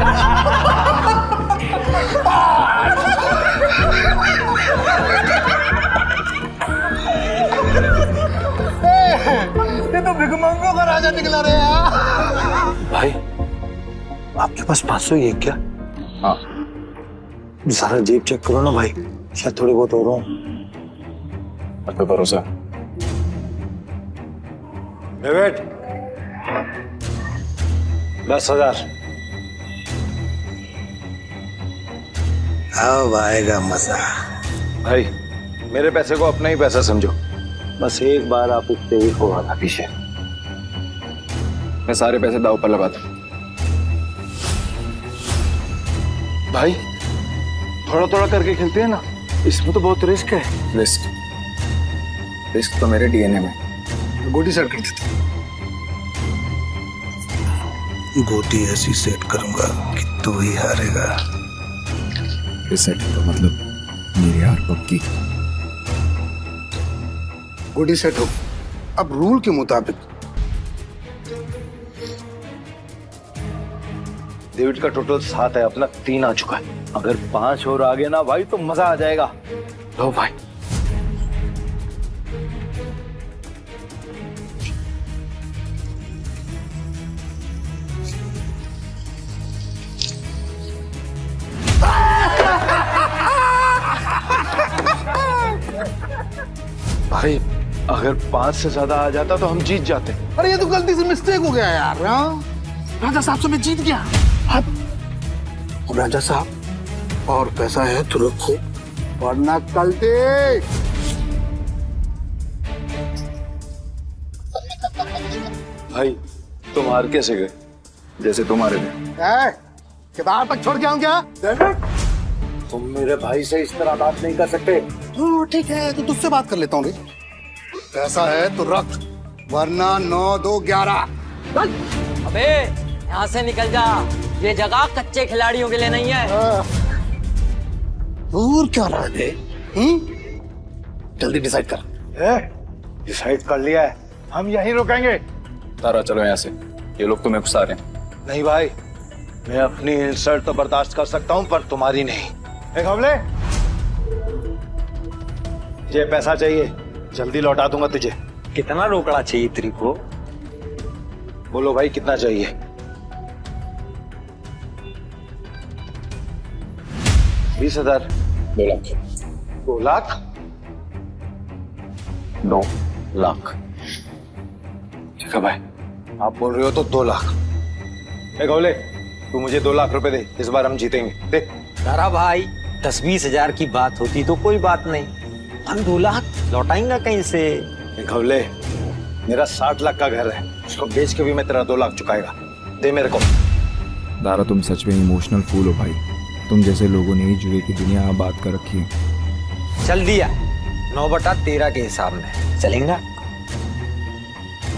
[SPEAKER 5] तो भिखमंगों का राजा निकला रे यार।
[SPEAKER 4] भाई आपके पास 500 ही है क्या?
[SPEAKER 6] हाँ।
[SPEAKER 4] सारा जेब चेक करो ना भाई, शायद थोड़े बहुत और हो।
[SPEAKER 6] आप पे भरोसा।
[SPEAKER 4] वेट 10,000।
[SPEAKER 5] अब आएगा मजा।
[SPEAKER 4] भाई मेरे पैसे को अपना ही पैसा समझो, बस एक बार आप उससे ही हो आना पीछे।
[SPEAKER 6] मैं सारे पैसे दाव पर लगाता हूँ।
[SPEAKER 4] भाई थोड़ा थोड़ा करके खेलते हैं ना, इसमें तो बहुत रिस्क है।
[SPEAKER 6] रिस्क तो मेरे डीएनए में।
[SPEAKER 5] गोटी सेट कर देते। गोटी ऐसी सेट करूंगा कि तू ही हारेगा।
[SPEAKER 6] सेट का मतलब मेरी हार पक्की।
[SPEAKER 5] गोटी सेट हो। अब रूल के मुताबिक
[SPEAKER 4] डेविड का टोटल 7 है, अपना 3 आ चुका है। अगर 5 और आ गए ना भाई तो मजा आ जाएगा। लो भाई। भाई अगर 5 से ज्यादा आ जाता तो हम जीत जाते।
[SPEAKER 5] अरे ये तो गलती से मिस्टेक हो गया यार। हाँ? राजा साहब से मैं जीत गया। अब राजा साहब और पैसा है तो रखो, वरना कल देख।
[SPEAKER 4] भाई तुम हार कैसे गए?
[SPEAKER 6] जैसे तुम्हारे थे।
[SPEAKER 5] किताब तक छोड़ के आऊं क्या?
[SPEAKER 4] तुम मेरे भाई से इस तरह बात नहीं कर सकते।
[SPEAKER 5] ठीक है तो तुझसे बात कर लेता हूँ रे। पैसा है तो रख, वरना 9, 2, 11।
[SPEAKER 9] अबे यहाँ से निकल जा, ये जगह कच्चे खिलाड़ियों के लिए नहीं है।
[SPEAKER 5] दूर क्या रहा है? जल्दी डिसाइड कर।
[SPEAKER 4] डिसाइड कर लिया है, हम यहीं रुकेंगे।
[SPEAKER 6] तारा चलो यहाँ से, ये लोग तुम्हें फंसा रहे हैं।
[SPEAKER 4] नहीं भाई, मैं अपनी इंसल्ट तो बर्दाश्त कर सकता हूँ पर तुम्हारी नहीं। एक हमले, ये पैसा चाहिए, जल्दी लौटा दूंगा तुझे।
[SPEAKER 9] कितना रोकड़ा चाहिए तेरे को?
[SPEAKER 4] बोलो भाई कितना चाहिए? 20,000।
[SPEAKER 6] 2 लाख।
[SPEAKER 4] 2 लाख?
[SPEAKER 6] 2 लाख।
[SPEAKER 4] ठीक है भाई, आप बोल रहे हो तो 2 लाख। गौले तू मुझे 2 लाख रुपए दे, इस बार हम जीतेंगे। दे।
[SPEAKER 9] तारा भाई 10-20 हजार की बात होती तो कोई बात नहीं, हम 2 लाख लौटाएंगा कहीं से?
[SPEAKER 4] गौले मेरा 60 लाख का घर है, उसको बेच के भी मैं तेरा 2 लाख चुकाएगा। दे मेरे को।
[SPEAKER 6] तारा तुम सच में इमोशनल फूल हो भाई, तुम जैसे लोगों ने ही जुए की दुनिया बात कर रखी है।
[SPEAKER 9] चल दिया, 9/13 के हिसाब में चलेगा।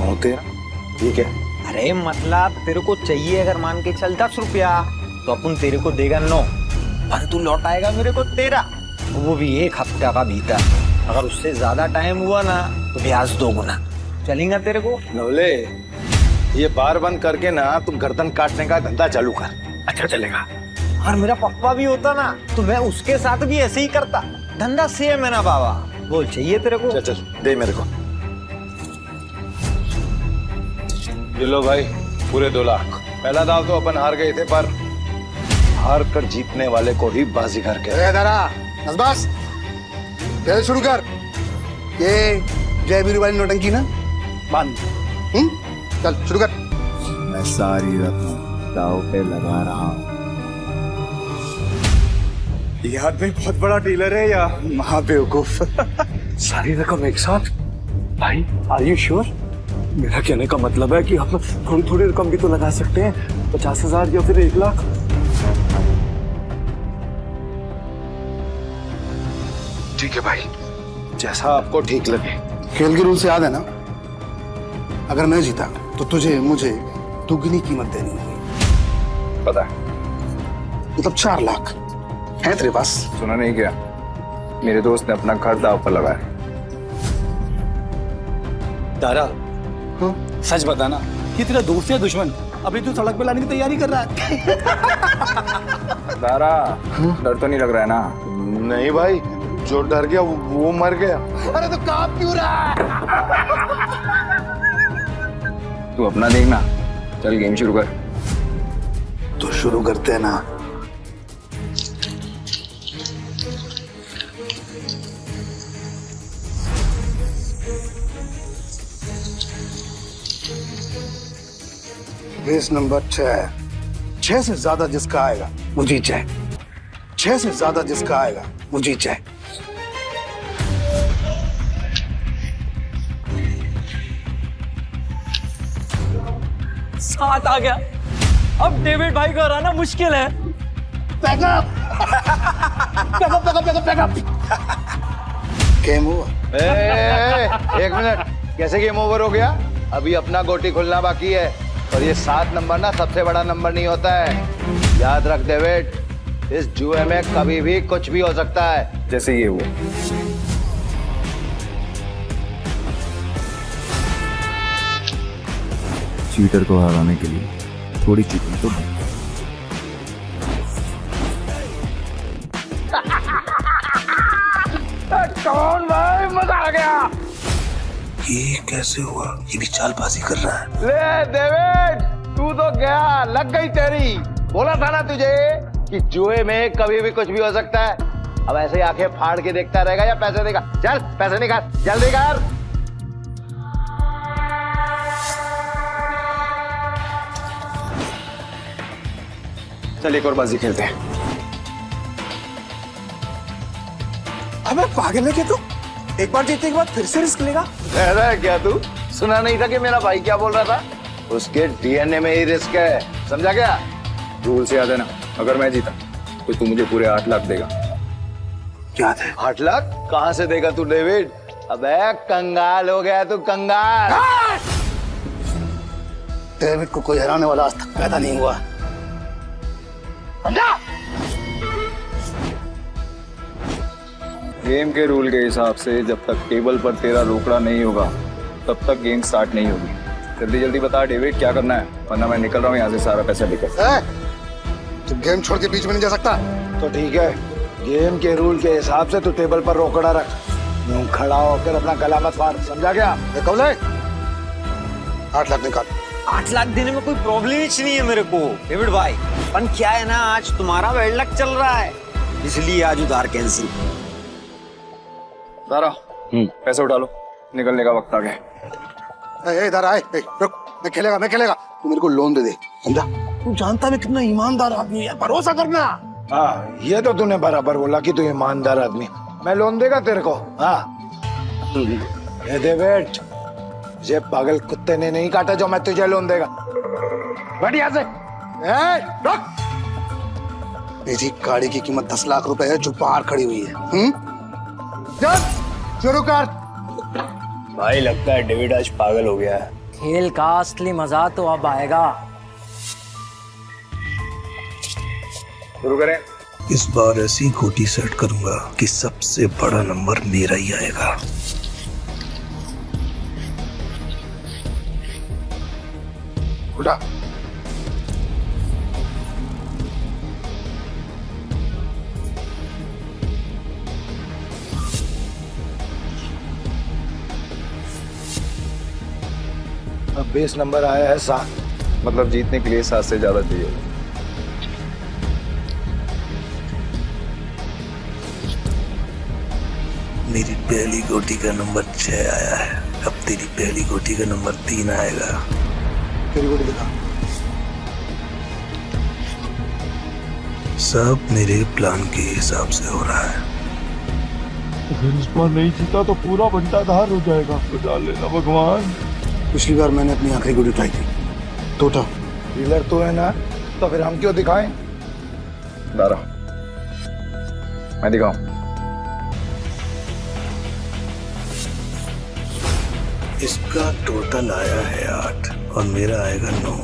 [SPEAKER 4] होते ठीक है।
[SPEAKER 9] अरे मतलब तेरे को चाहिए अगर मान के चल 10 रुपया तो अपन तेरे को देगा 9, पर तू लौटाएगा मेरे को 13, वो भी 1 हफ्ते का भीतर। अगर उससे ज्यादा टाइम हुआ ना तो ब्याज 2 गुना। चलेगा तेरे को?
[SPEAKER 4] नवले ये बार बंद करके ना तुम गर्दन काटने का धंधा चालू कर, अच्छा चलेगा।
[SPEAKER 9] और मेरा पप्पा भी होता ना तो मैं उसके साथ भी ऐसे ही करता, धंधा सेम है ना बाबा। बोल चाहिए तेरे को?
[SPEAKER 4] चल चल दे मेरे को। ये लो भाई पूरे 2 लाख। पहला दाव तो अपन हार गए थे, पर हार कर जीतने वाले को ही बाजीगर कहते।
[SPEAKER 5] बस खेल शुरू कर। ये जयवीर वाली नोटंकी ना बंद। चल शुरू कर।
[SPEAKER 6] मैं सारी रकम दाव पे लगा रहा हूँ।
[SPEAKER 4] ये आदमी बहुत बड़ा डीलर है या महाबेवकूफ? सारी रकम एक साथ? भाई आर यू श्योर? मेरा कहने का मतलब है कि हम थोड़ी थोड़ी रकम भी तो लगा सकते हैं, 50,000 या फिर 1 लाख। ठीक है भाई, जैसा आपको ठीक लगे।
[SPEAKER 5] खेल के रूल से याद है ना, अगर मैं जीता तो तुझे मुझे दुगनी कीमत देनी होगी।
[SPEAKER 6] पता है।
[SPEAKER 5] मतलब 4 लाख है तेरे पास?
[SPEAKER 6] सुना नहीं क्या? मेरे दोस्त ने अपना घर दाव पर लगाया।
[SPEAKER 4] तारा
[SPEAKER 8] सच बता ना, कि तेरा दोस्त या दुश्मन? अभी तू सड़क पे लाने की तैयारी कर रहा है।
[SPEAKER 6] दारा, डर तो नहीं लग रहा है ना?
[SPEAKER 5] नहीं भाई, जो डर गया वो मर गया। अरे तो कांप क्यों रहा है?
[SPEAKER 6] तू अपना देखना, चल गेम शुरू कर।
[SPEAKER 5] तो शुरू करते हैं ना। रेस नंबर 6 से ज्यादा जिसका आएगा वो जीत जाए। 6 से ज्यादा जिसका आएगा वो जीत जाए।
[SPEAKER 9] सात आ गया। अब डेविड भाई को हराना मुश्किल है।
[SPEAKER 5] Game over. एक मिनट, कैसे गेम ओवर हो गया? अभी अपना गोटी खुलना बाकी है। और ये 7 नंबर ना सबसे बड़ा नंबर नहीं होता है, याद रख डेविड। इस जुए में कभी भी कुछ भी हो सकता है।
[SPEAKER 6] जैसे ये हुआ। चीटर को हराने के लिए थोड़ी चीटिंग तो
[SPEAKER 5] कौन भाई, मजा आ गया। ये कैसे हुआ? ये भी चालबाजी कर रहा है। ले डेविड, तू तो गया, लग गई तेरी। बोला था ना तुझे कि जुए में कभी भी कुछ भी हो सकता है। अब ऐसे ही आंखें फाड़ के देखता रहेगा या पैसे देगा? चल पैसे निकाल, जल्दी कर।
[SPEAKER 6] चल एक और बाजी खेलते हैं।
[SPEAKER 5] अबे पागल है क्या तू? एक बार जीतने के बाद फिर से रिस्क लेगा? रहा है क्या तू? सुना नहीं था कि मेरा भाई क्या बोल रहा था? उसके डीएनए में ही रिस्क है, समझा क्या?
[SPEAKER 6] रूल से याद है ना, अगर मैं जीता तो तू मुझे पूरे 8 लाख देगा।
[SPEAKER 5] याद है। 8 लाख कहाँ से देगा तू डेविड? अबे कंगाल हो गया तू, कंगाल। डेविड को कोई हराने वाला आज तक पैदा नहीं हुआ।
[SPEAKER 6] गेम के रूल के हिसाब से जब तक टेबल पर तेरा रोकड़ा नहीं होगा तब तक गेम स्टार्ट नहीं होगी। जल्दी जल्दी बता डेविड, क्या करना है, वरना मैं निकल रहा हूँ यहाँ से सारा पैसा लेकर।
[SPEAKER 5] तू गेम छोड़ के बीच में नहीं जा सकता। तो ठीक है, गेम के रूल के हिसाब से तू टेबल पर रोकड़ा रख। यूं खड़ा होकर अपना गला मत फाड़, समझा क्या? कब ले 8 लाख निकाल।
[SPEAKER 9] 8 लाख देने में कोई प्रॉब्लम ही नहीं है मेरे को डेविड भाई। पर क्या है ना, आज तुम्हारा बैड लक चल रहा है, इसलिए आज उधार कैंसिल।
[SPEAKER 6] दारा, पैसे उठा लो, निकलने का वक्त आ गया।
[SPEAKER 5] इधर आए, रुक, मैं खेलेगा। तू मेरे को लोन दे दे, समझा? तू जानता मैं कितना ईमानदार आदमी है, भरोसा करना। हाँ, ये तो तूने बराबर बोला कि तू ईमानदार आदमी। मैं लोन देगा तेरे को। हाँ ये डेविड, ये पागल कुत्ते ने नहीं काटा जो मैं तुझे लोन देगा। बढ़िया से रुक। मेरी गाड़ी की कीमत 10 लाख रुपए है जो बाहर खड़ी हुई है। चल शुरू कर।
[SPEAKER 9] भाई लगता है डेविड आज पागल हो गया है। खेल का असली मजा तो अब आएगा।
[SPEAKER 6] शुरू करें।
[SPEAKER 5] इस बार ऐसी गोटी सेट करूंगा कि सबसे बड़ा नंबर मेरा ही आएगा। उठा। अब बेस नंबर आया है 7।
[SPEAKER 6] मतलब जीतने के लिए 7 से ज्यादा चाहिए।
[SPEAKER 5] मेरी पहली गोटी का नंबर 6 आया है। अब तेरी पहली गोटी का नंबर 3 आएगा। तेरी गोटी दिखा। सब मेरे प्लान के हिसाब से हो रहा है।
[SPEAKER 12] अगर इस बार नहीं जीता तो पूरा बंटाधार हो जाएगा। बचा लेना भगवान।
[SPEAKER 5] पिछली बार मैंने अपनी आखिरी गोली उठाई थी। टोटा डीलर तो है ना, तो फिर हम क्यों दिखाएं?
[SPEAKER 6] दारा, मैं दिखाऊं।
[SPEAKER 5] इसका टोटल आया है 8 और मेरा आएगा 9।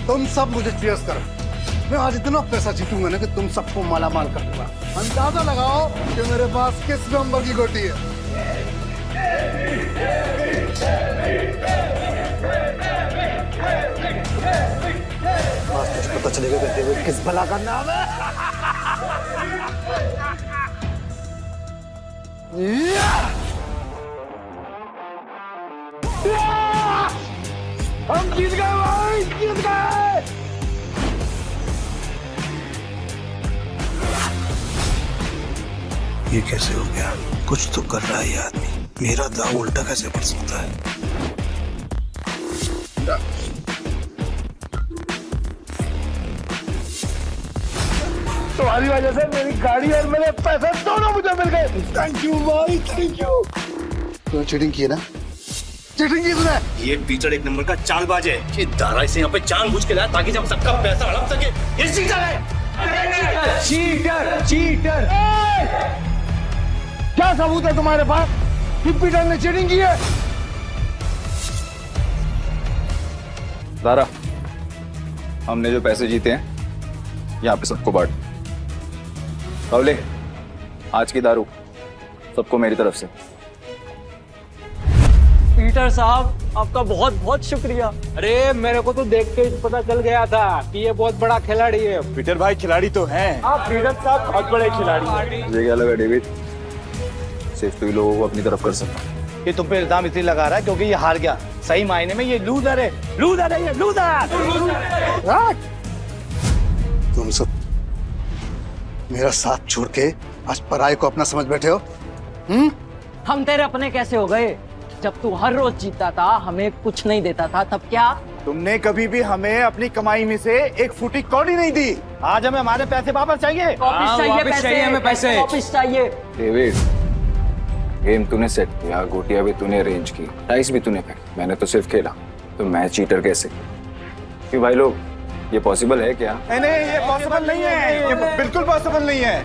[SPEAKER 5] तुम सब मुझे चीयर्स करो। मैं आज इतना पैसा जीतूंगा ना कि तुम सबको मालामाल कर दूंगा। अंदाजा लगाओ कि मेरे पास किस नंबर की गोटी है। पता चलेगा कि डेविड किस भला का नाम है। हम जीत गए भाई, जीत गए।
[SPEAKER 13] ये कैसे हो गया? कुछ तो कर रहा है ये आदमी। मेरा दाव उल्टा कैसे पड़ सकता है?
[SPEAKER 5] तुम्हारी वजह से मेरी गाड़ी और मेरे पैसे दोनों मुझे मिल गए। थैंक यू भाई, थैंक यू। तूने चीटिंग की है ना? चीटिंग की तूने?
[SPEAKER 13] ये पीटर एक नंबर का चालबाज है। ये दारा इसे यहाँ पे जानबूझ के लाया ताकि जब सबका पैसा हड़प सके। ये चीटर है।
[SPEAKER 5] Cheater, cheater. क्या सबूत है तुम्हारे पास कि पीटर ने चीटिंग की है?
[SPEAKER 6] दारा, हमने जो पैसे जीते हैं यहाँ पे सबको बांट। कवले, आज की दारू सबको मेरी तरफ से।
[SPEAKER 9] पीटर साहब, आपका बहुत बहुत शुक्रिया। अरे मेरे को तो देख के ही पता चल गया था कि ये बहुत बड़ा खिलाड़ी है।
[SPEAKER 5] पीटर भाई खिलाड़ी तो हैं। आप पीटर साहब बहुत बड़े खिलाड़ी हैं।
[SPEAKER 6] मुझे क्या लगा डेविड, सिर्फ तू ही लोगों को अपनी तरफ कर सकता।
[SPEAKER 8] ये तुम पे इल्जाम इसलिए लगा रहा है क्योंकि ये हार गया। सही मायने में ये लूजर है, लूजर है, ये लूजर।
[SPEAKER 5] तुम सब मेरा साथ छोड़ के आज पराये को अपना समझ बैठे हो।
[SPEAKER 9] हम तेरे अपने कैसे हो गए? जब तू हर रोज जीता था, हमें कुछ नहीं देता था, तब क्या?
[SPEAKER 5] तुमने कभी भी हमें अपनी कमाई में से एक फूटी कौड़ी नहीं दी। आज हमें हमारे पैसे वापस चाहिए।
[SPEAKER 9] वापस चाहिए हमें पैसे, वापस चाहिए।
[SPEAKER 6] डेविड, गेम तूने सेट किया, गोटियां भी तूने अरेंज की, डाइस भी तूने फेंकी, मैंने तो सिर्फ खेला। तो मैं चीटर कैसे? क्यों भाई लोग, ये पॉसिबल है क्या?
[SPEAKER 5] नहीं, ये पॉसिबल नहीं है। ये बिल्कुल पॉसिबल नहीं है।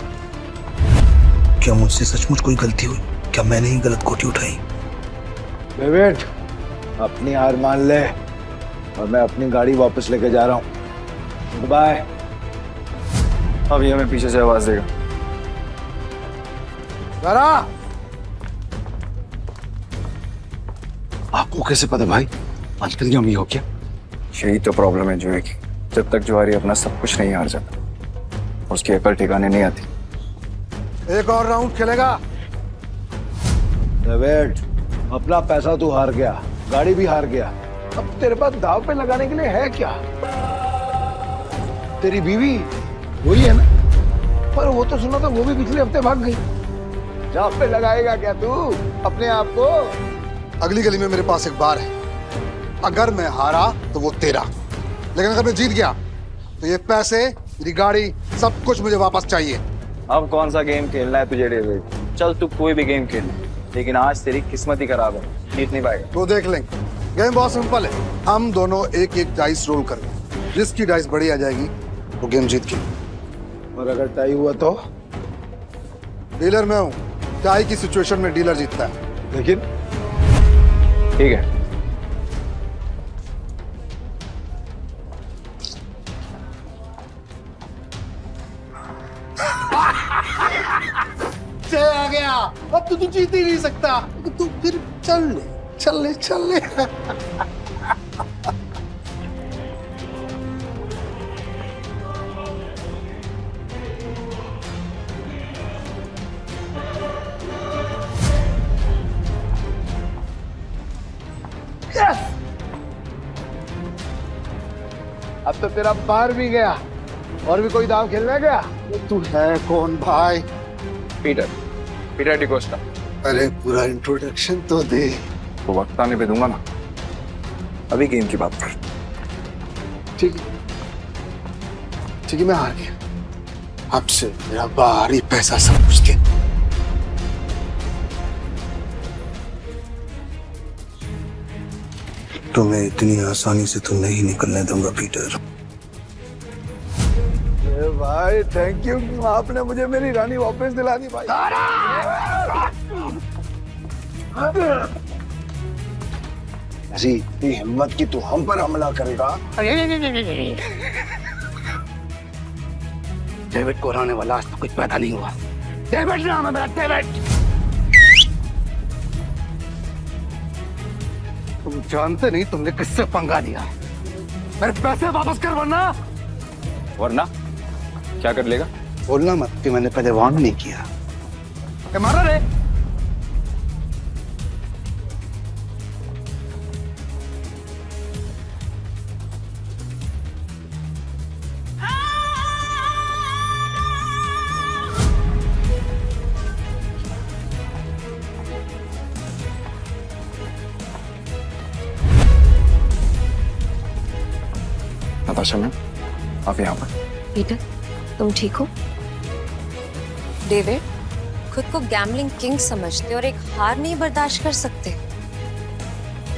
[SPEAKER 13] क्या मुझसे सचमुच कोई गलती हुई? क्या मैंने ही गलत गोटी उठाई?
[SPEAKER 5] डेविड, अपनी हार मान ले और मैं अपनी गाड़ी वापस लेके जा रहा हूँ। बाय।
[SPEAKER 6] अब ये हमें पीछे से आवाज देगा।
[SPEAKER 5] जरा आपको कैसे पता भाई? आजकल हम ही हो क्या?
[SPEAKER 6] यही तो प्रॉब्लम है जुए की। जब तक जुआरी अपना सब कुछ नहीं हार जाता, उसकी अकल ठिकाने नहीं आती।
[SPEAKER 5] एक और राउंड खेलेगा? डेविड, अपना पैसा तू हार गया, गाड़ी भी हार गया। अब तेरे पास दाव पे लगाने के लिए है क्या? तेरी बीवी वही है ना? पर वो तो सुना था वो भी पिछले हफ्ते भाग गई। दाव पे लगाएगा क्या तू अपने आप को? अगली गली में मेरे पास एक बार है। अगर मैं हारा तो वो तेरा, लेकिन अगर मैं जीत गया तो ये पैसे, मेरी गाड़ी, सब कुछ मुझे वापस चाहिए।
[SPEAKER 6] अब कौन सा गेम खेलना है तुझे डेविड? चल तू कोई भी गेम खेल, लेकिन आज तेरी किस्मत ही खराब है, जीत नहीं पाएगा।
[SPEAKER 5] तो देख लेंगे। गेम बहुत सिंपल है। हम दोनों एक एक डाइस रोल करेंगे, जिसकी डाइस बड़ी आ जाएगी वो गेम जीत गई। और अगर टाई हुआ तो डीलर मैं हूँ। टाई की सिचुएशन में डीलर जीतता है। लेकिन
[SPEAKER 6] ठीक है।
[SPEAKER 5] आ गया। अब तो तू जीत ही नहीं सकता। तू फिर चल ले, चल ले, चल ले। अब तो तेरा बाहर भी गया। और भी कोई दाव खेलने गया? तू है कौन भाई?
[SPEAKER 6] पीटर डिकोस्टा।
[SPEAKER 5] अरे पूरा इंट्रोडक्शन तो दे।
[SPEAKER 6] वो वक्त आने पे दूंगा ना, अभी गेम की बात कर।
[SPEAKER 5] ठीक है, मैं हार गया। अब से मेरा बाहरी पैसा सब कुछ के।
[SPEAKER 13] तुम्हें इतनी आसानी से तो नहीं निकलने दूंगा पीटर।
[SPEAKER 5] भाई थैंक यू, आपने मुझे मेरी रानी वापस दिला दी भाई। ऐसी इतनी हिम्मत की तू हम पर हमला करेगा? डेविड को हराने वाला आज तो कुछ पैदा नहीं हुआ। डेविड नाम है मेरा, डेविड। तुम जानते नहीं तुमने किससे पंगा लिया। मेरे पैसे वापस कर
[SPEAKER 6] वरना क्या कर लेगा?
[SPEAKER 5] बोलना मत कि मैंने पहले वार्न नहीं किया। मारा रे।
[SPEAKER 6] नताशा मैम, आप यहाँ पर।
[SPEAKER 2] पीटर, तुम ठीक हो? डेविड, खुद को गैम्बलिंग किंग समझते और एक हार नहीं बर्दाश्त कर सकते।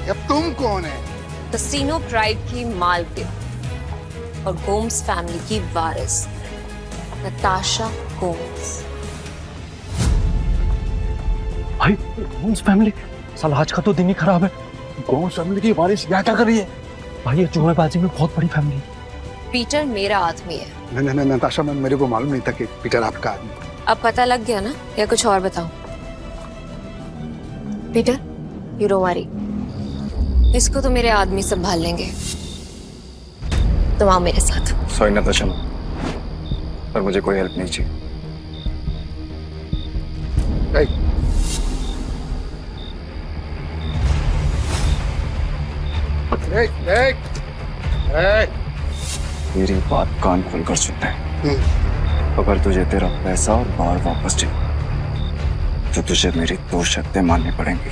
[SPEAKER 5] अब तुम कौन है?
[SPEAKER 2] कसीनो प्राइड की मालकिन और गोम्स फैमिली की वारिस नताशा गोम्स।
[SPEAKER 8] भाई गोम्स फैमिली, साल आज का तो दिन ही खराब है। गोम्स फैमिली की वारिस यहाँ क्या कर रही है? भाई ये जुएबाजी में बहुत बड़ी फैमिली है।
[SPEAKER 2] पीटर मेरा आदमी है।
[SPEAKER 5] नहीं नताशा मैम, मेरे को मालूम नहीं था कि पीटर आपका आदमी।
[SPEAKER 2] अब पता लग गया ना, या कुछ और बताऊं? पीटर, यू डोंट वरी, इसको तो मेरे आदमी संभाल लेंगे। तुम आओ मेरे साथ।
[SPEAKER 6] सॉरी नताशा मैम, पर मुझे कोई हेल्प नहीं चाहिए। मेरी बात कान खोलकर सुनते हैं। अगर तुझे तेरा पैसा और बार वापस चाहिए तो तुझे मेरी 2 शर्तें माननी पड़ेंगी।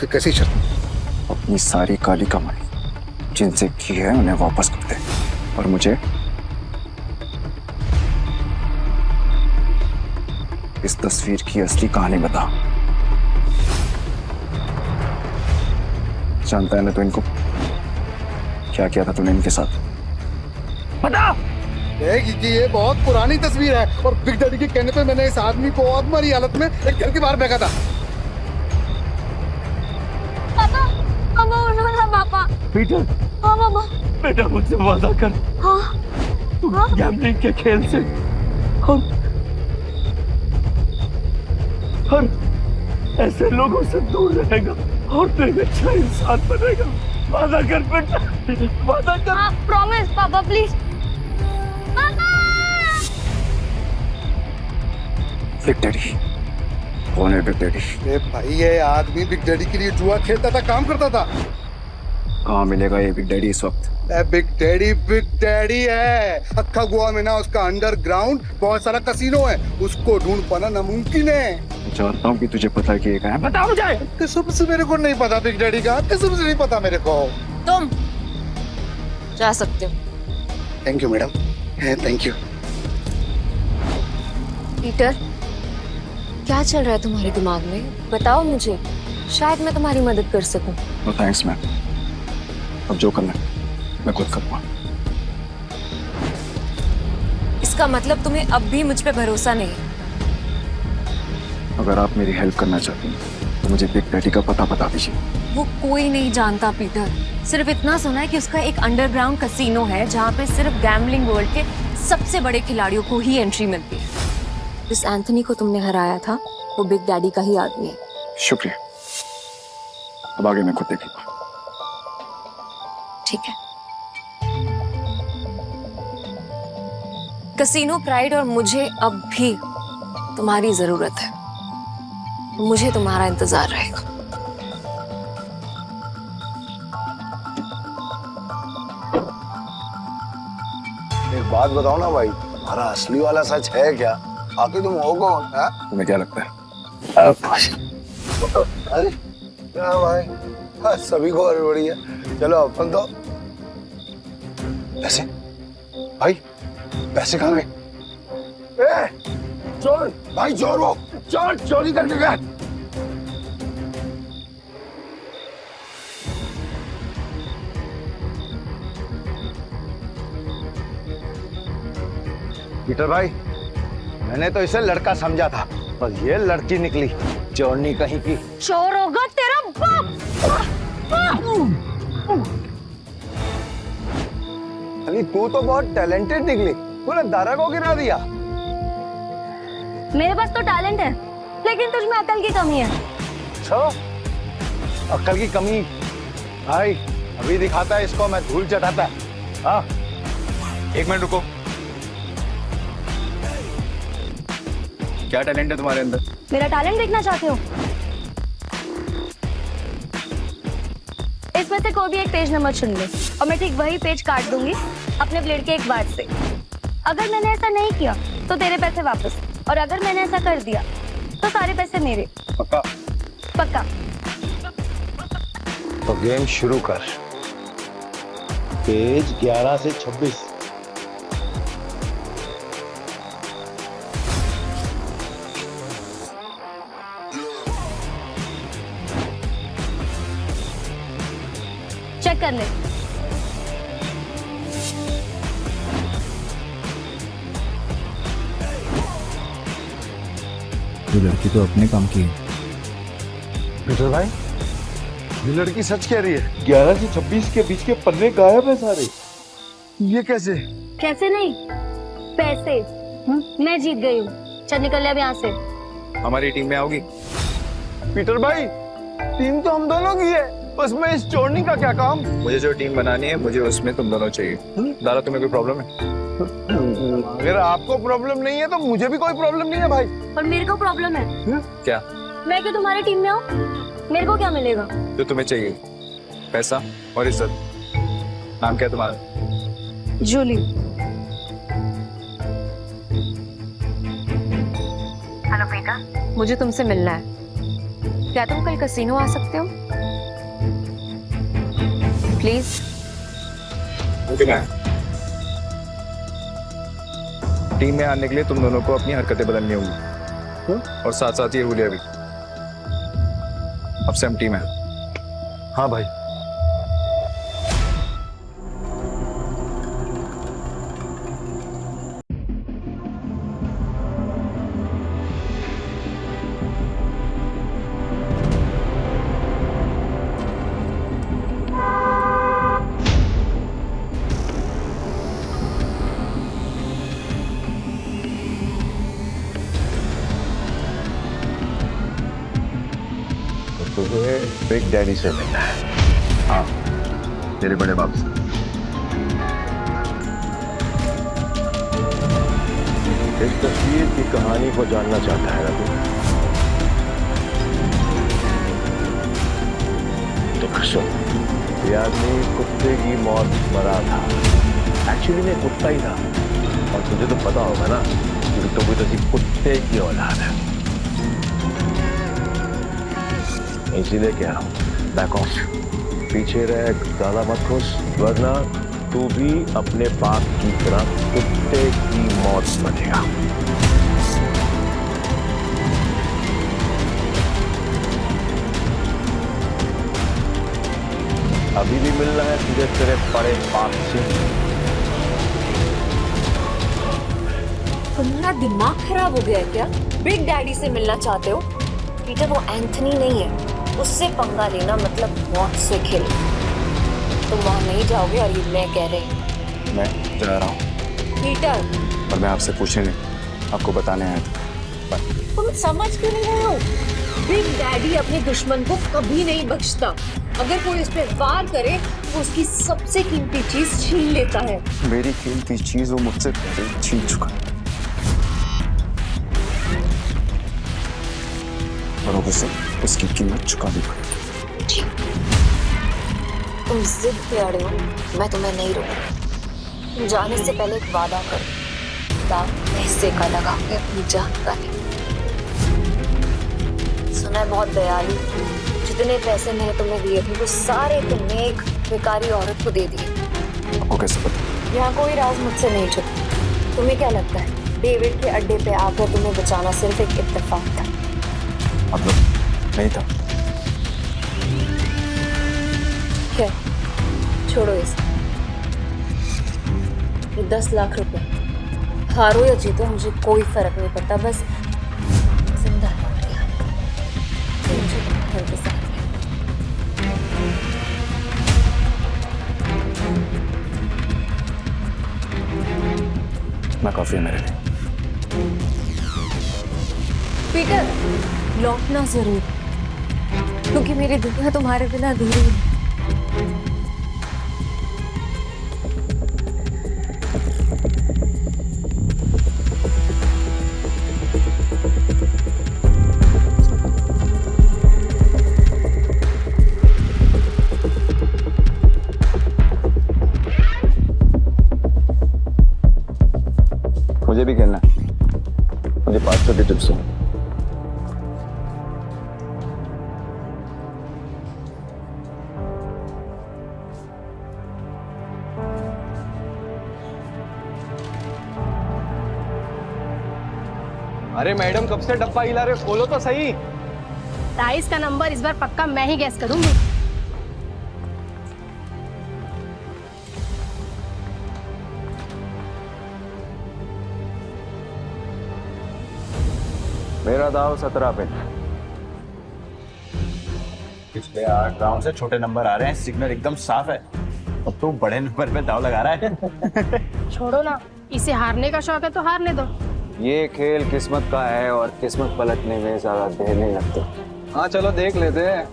[SPEAKER 5] कैसी शर्त?
[SPEAKER 6] अपनी सारी काली कमाई जिनसे की है उन्हें वापस कर दे, और मुझे इस तस्वीर की असली कहानी बता। जानता है ना तो इनको क्या किया था तूने इनके साथ?
[SPEAKER 5] बता। ये बहुत पुरानी तस्वीर है और बिग डैडी के कहने पे मैंने इस आदमी को अधमरी हालत में एक घर के बाहर फेंका था।
[SPEAKER 3] पापा, पापा उठो ना पापा।
[SPEAKER 8] पीटर।
[SPEAKER 3] हाँ पापा।
[SPEAKER 8] बेटा मुझसे वादा कर।
[SPEAKER 3] हाँ।
[SPEAKER 8] तू गैम्बलिंग के खेल से और ऐसे लोगों से दूर रहेगा और तू एक अच्छा इंसान बनेगा। वादा कर बेटा, वादा कर।
[SPEAKER 3] हाँ, प्रॉमिस पापा प्लीज।
[SPEAKER 6] बिग डैडी कौन है? Big daddy?
[SPEAKER 5] भाई ये आदमी बिग डैडी के लिए जुआ खेलता था, काम करता था।
[SPEAKER 6] कहाँ मिलेगा ये बिग डैडी इस वक्त?
[SPEAKER 5] बिग डैडी है। अक्खा गोवा में ना उसका अंडरग्राउंड बहुत सारा कसीनो है, उसको ढूंढ पाना नामुमकिन है।
[SPEAKER 6] जानता हूँ कि तुझे पता है कि ये कहाँ है।
[SPEAKER 5] बता मुझे। कसम से मेरे को नहीं पता बिग डैडी का, कसम से नहीं पता मेरे को।
[SPEAKER 2] तुम जा सकते हो।
[SPEAKER 5] Thank you madam, thank you.
[SPEAKER 2] Peter, क्या चल रहा है तुम्हारे दिमाग में? बताओ मुझे, शायद मैं तुम्हारी मदद कर सकूं।
[SPEAKER 6] नो थैंक्स मैम, अब जो करना है मैं खुद करूँगा।
[SPEAKER 2] इसका मतलब तुम्हें अब भी मुझ पे भरोसा नहीं है?
[SPEAKER 6] अगर आप मेरी हेल्प करना चाहती हैं तो मुझे बिग डैडी का पता बता दीजिए।
[SPEAKER 2] वो कोई नहीं जानता पीटर, सिर्फ इतना सुना है कि उसका एक अंडरग्राउंड कसीनो है जहाँ पे सिर्फ गैम्बलिंग वर्ल्ड के सबसे बड़े खिलाड़ियों को ही एंट्री मिलती है। जिस एंथनी को तुमने हराया था वो बिग डैडी का ही आदमी है।
[SPEAKER 6] शुक्रिया, अब आगे मैं खुद देखूंगा।
[SPEAKER 2] ठीक है। कसीनो प्राइड और मुझे अब भी तुम्हारी जरूरत है। मुझे तुम्हारा इंतजार रहेगा।
[SPEAKER 5] एक बात बताओ ना भाई, हमारा असली वाला सच है क्या? आखिर तुम हो कौन?
[SPEAKER 6] तुम्हें क्या लगता है?
[SPEAKER 5] अरे क्या भाई, सभी को हड़बड़ी है। चलो अपन तो पैसे, भाई पैसे कहाँ गए? चोर भाई, चोर वो चोर चोरी करके गया। पीटर भाई, मैंने तो इसे लड़का समझा था पर ये लड़की निकली चोरनी कहीं की।
[SPEAKER 3] चोर होगा तेरा बाप।
[SPEAKER 5] अली तू तो बहुत टैलेंटेड निकली, तूने दारा को गिरा दिया।
[SPEAKER 3] मेरे पास तो टैलेंट है लेकिन तुझ में अकल की कमी है।
[SPEAKER 5] अच्छा, अकल की कमी भाई अभी दिखाता है इसको, मैं धूल चटाता है। हाँ
[SPEAKER 6] 1 मिनट रुको। क्या टैलेंट है तुम्हारे अंदर?
[SPEAKER 3] मेरा टैलेंट देखना चाहते हो? इसमें से कोई भी एक पेज नंबर चुन ले और मैं ठीक वही पेज काट दूंगी अपने ब्लेड के एक वार से। अगर मैंने ऐसा नहीं किया तो तेरे पैसे वापस, और अगर मैंने ऐसा कर दिया तो सारे पैसे मेरे।
[SPEAKER 6] पक्का?
[SPEAKER 3] पक्का।
[SPEAKER 5] तो गेम शुरू कर। पेज 11 से 26।
[SPEAKER 3] चेक कर ले।
[SPEAKER 6] ये लड़की तो अपने काम की है।
[SPEAKER 5] पीटर भाई ये लड़की सच कह रही है, 11 से 26 के बीच के पन्ने गायब है सारे। ये कैसे?
[SPEAKER 3] कैसे नहीं, पैसे। मैं जीत गई हूँ। चल निकल ले अब यहाँ से।
[SPEAKER 6] हमारी टीम में आओगी?
[SPEAKER 5] पीटर भाई टीम तो हम दोनों की है, बस मैं इस चोरनी का क्या काम?
[SPEAKER 6] मुझे जो टीम बनानी है, मुझे उसमें तुम दोनों चाहिए। दारा तुम्हें कोई प्रॉब्लम है?
[SPEAKER 5] अगर आपको प्रॉब्लम नहीं है तो मुझे भी कोई प्रॉब्लम नहीं है भाई।
[SPEAKER 3] पर मेरे को प्रॉब्लम है।
[SPEAKER 6] क्या?
[SPEAKER 3] मैं क्यों तुम्हारी टीम में हूँ? मेरे को क्या मिलेगा?
[SPEAKER 6] जो तुम्हें चाहिए, पैसा और इज्जत। नाम क्या है तुम्हारा?
[SPEAKER 3] जूली।
[SPEAKER 7] हेलो पीटर, मुझे तुमसे मिलना है। क्या तुम कल कैसीनो आ सकते हो प्लीज?
[SPEAKER 6] टीम में आने के लिए तुम दोनों को अपनी हरकतें बदलनी होगी, और साथ साथ ये हुलिया भी। अब से हम टीम है।
[SPEAKER 5] हाँ भाई। तुम्हें बिग डैडी से मिलना है।
[SPEAKER 6] हाँ, तेरे बड़े बाप से।
[SPEAKER 5] इस तस्वीर की कहानी को जानना चाहता है ना तू? तो सुन, ये आदमी कुत्ते की मौत मरा था। एक्चुअली मैं कुत्ता ही था, और तुझे तो पता होगा ना कि तो कोई तो कुत्ते की औलाद है। इसीलिए कह रहा हूँ, बैक ऑफ, पीछे रह, ज्यादा मत खुश, वरना तू भी अपने बाप की तरह कुत्ते की मौत मरेगा। अभी भी मिलना है तुझे तेरे बड़े बाप से?
[SPEAKER 2] तुम्हारा दिमाग खराब हो गया है क्या? बिग डैडी से मिलना चाहते हो? पीटर वो एंथनी नहीं है, उससे पंगा लेना मतलब मौत से खेल। तुम वहां नहीं जाओगे और ये मैं कह रही।
[SPEAKER 6] मैं जा रहा हूँ।
[SPEAKER 2] पीटर,
[SPEAKER 6] और मैं आपसे पूछने नहीं, आपको बताने आया था।
[SPEAKER 2] तुम समझ क्यों नहीं रहे हो? बिग डैडी अपने दुश्मन को कभी नहीं बख्शता। अगर कोई इस पे वार करे तो उसकी सबसे कीमती चीज छीन लेता है।
[SPEAKER 6] मेरी कीमती चीज वो मुझसे पहले छीन चुका है, और उसे उसकी कीमत चुकानी पड़ेगी।
[SPEAKER 2] तुम जिद पे अड़े हो, मैं तुम्हें नहीं रोकूंगी। तुम जाने से पहले एक वादा करो, दाम पैसे का लगा के अपनी जान का नहीं। सुना है बहुत दयालु, जितने पैसे मैंने तुम्हें दिए थे वो सारे तुमने एक बेकारी औरत को दे दिए।
[SPEAKER 6] आपको कैसे पता?
[SPEAKER 2] यहाँ कोई राज मुझसे नहीं छुपा। तुम्हें क्या लगता है डेविड के अड्डे पे आकर तुम्हें बचाना सिर्फ एक इत्तेफाक था?
[SPEAKER 6] मतलब नहीं था।
[SPEAKER 2] क्या? छोड़ो इसे। ये 10 लाख रुपए, हारो या जीतो मुझे कोई फर्क नहीं पड़ता, बस जिंदा लौट गया मुझे घर के साथ।
[SPEAKER 6] मैं काफी है मेरे लिए।
[SPEAKER 2] पीटर, लौटना जरूर, क्योंकि मेरी दुनिया तुम्हारे बिना अधूरी है।
[SPEAKER 6] मुझे भी खेलना है। मुझे 500 की टिप्स है।
[SPEAKER 8] अरे मैडम कब से डब्बा हिला रहे, खोलो तो सही।
[SPEAKER 3] 22 का नंबर इस बार पक्का मैं ही गैस करूंगी।
[SPEAKER 6] मेरा दाव 17 पे।
[SPEAKER 9] पिछले 8 राउंड से छोटे नंबर आ रहे हैं, सिग्नल एकदम साफ है। अब तो बड़े नंबर पे दाव लगा रहा है।
[SPEAKER 3] छोड़ो ना, इसे हारने का शौक है तो हारने दो।
[SPEAKER 6] ये खेल किस्मत का है और किस्मत पलटने में ज्यादा देर नहीं लगती।
[SPEAKER 8] हाँ चलो देख लेते हैं।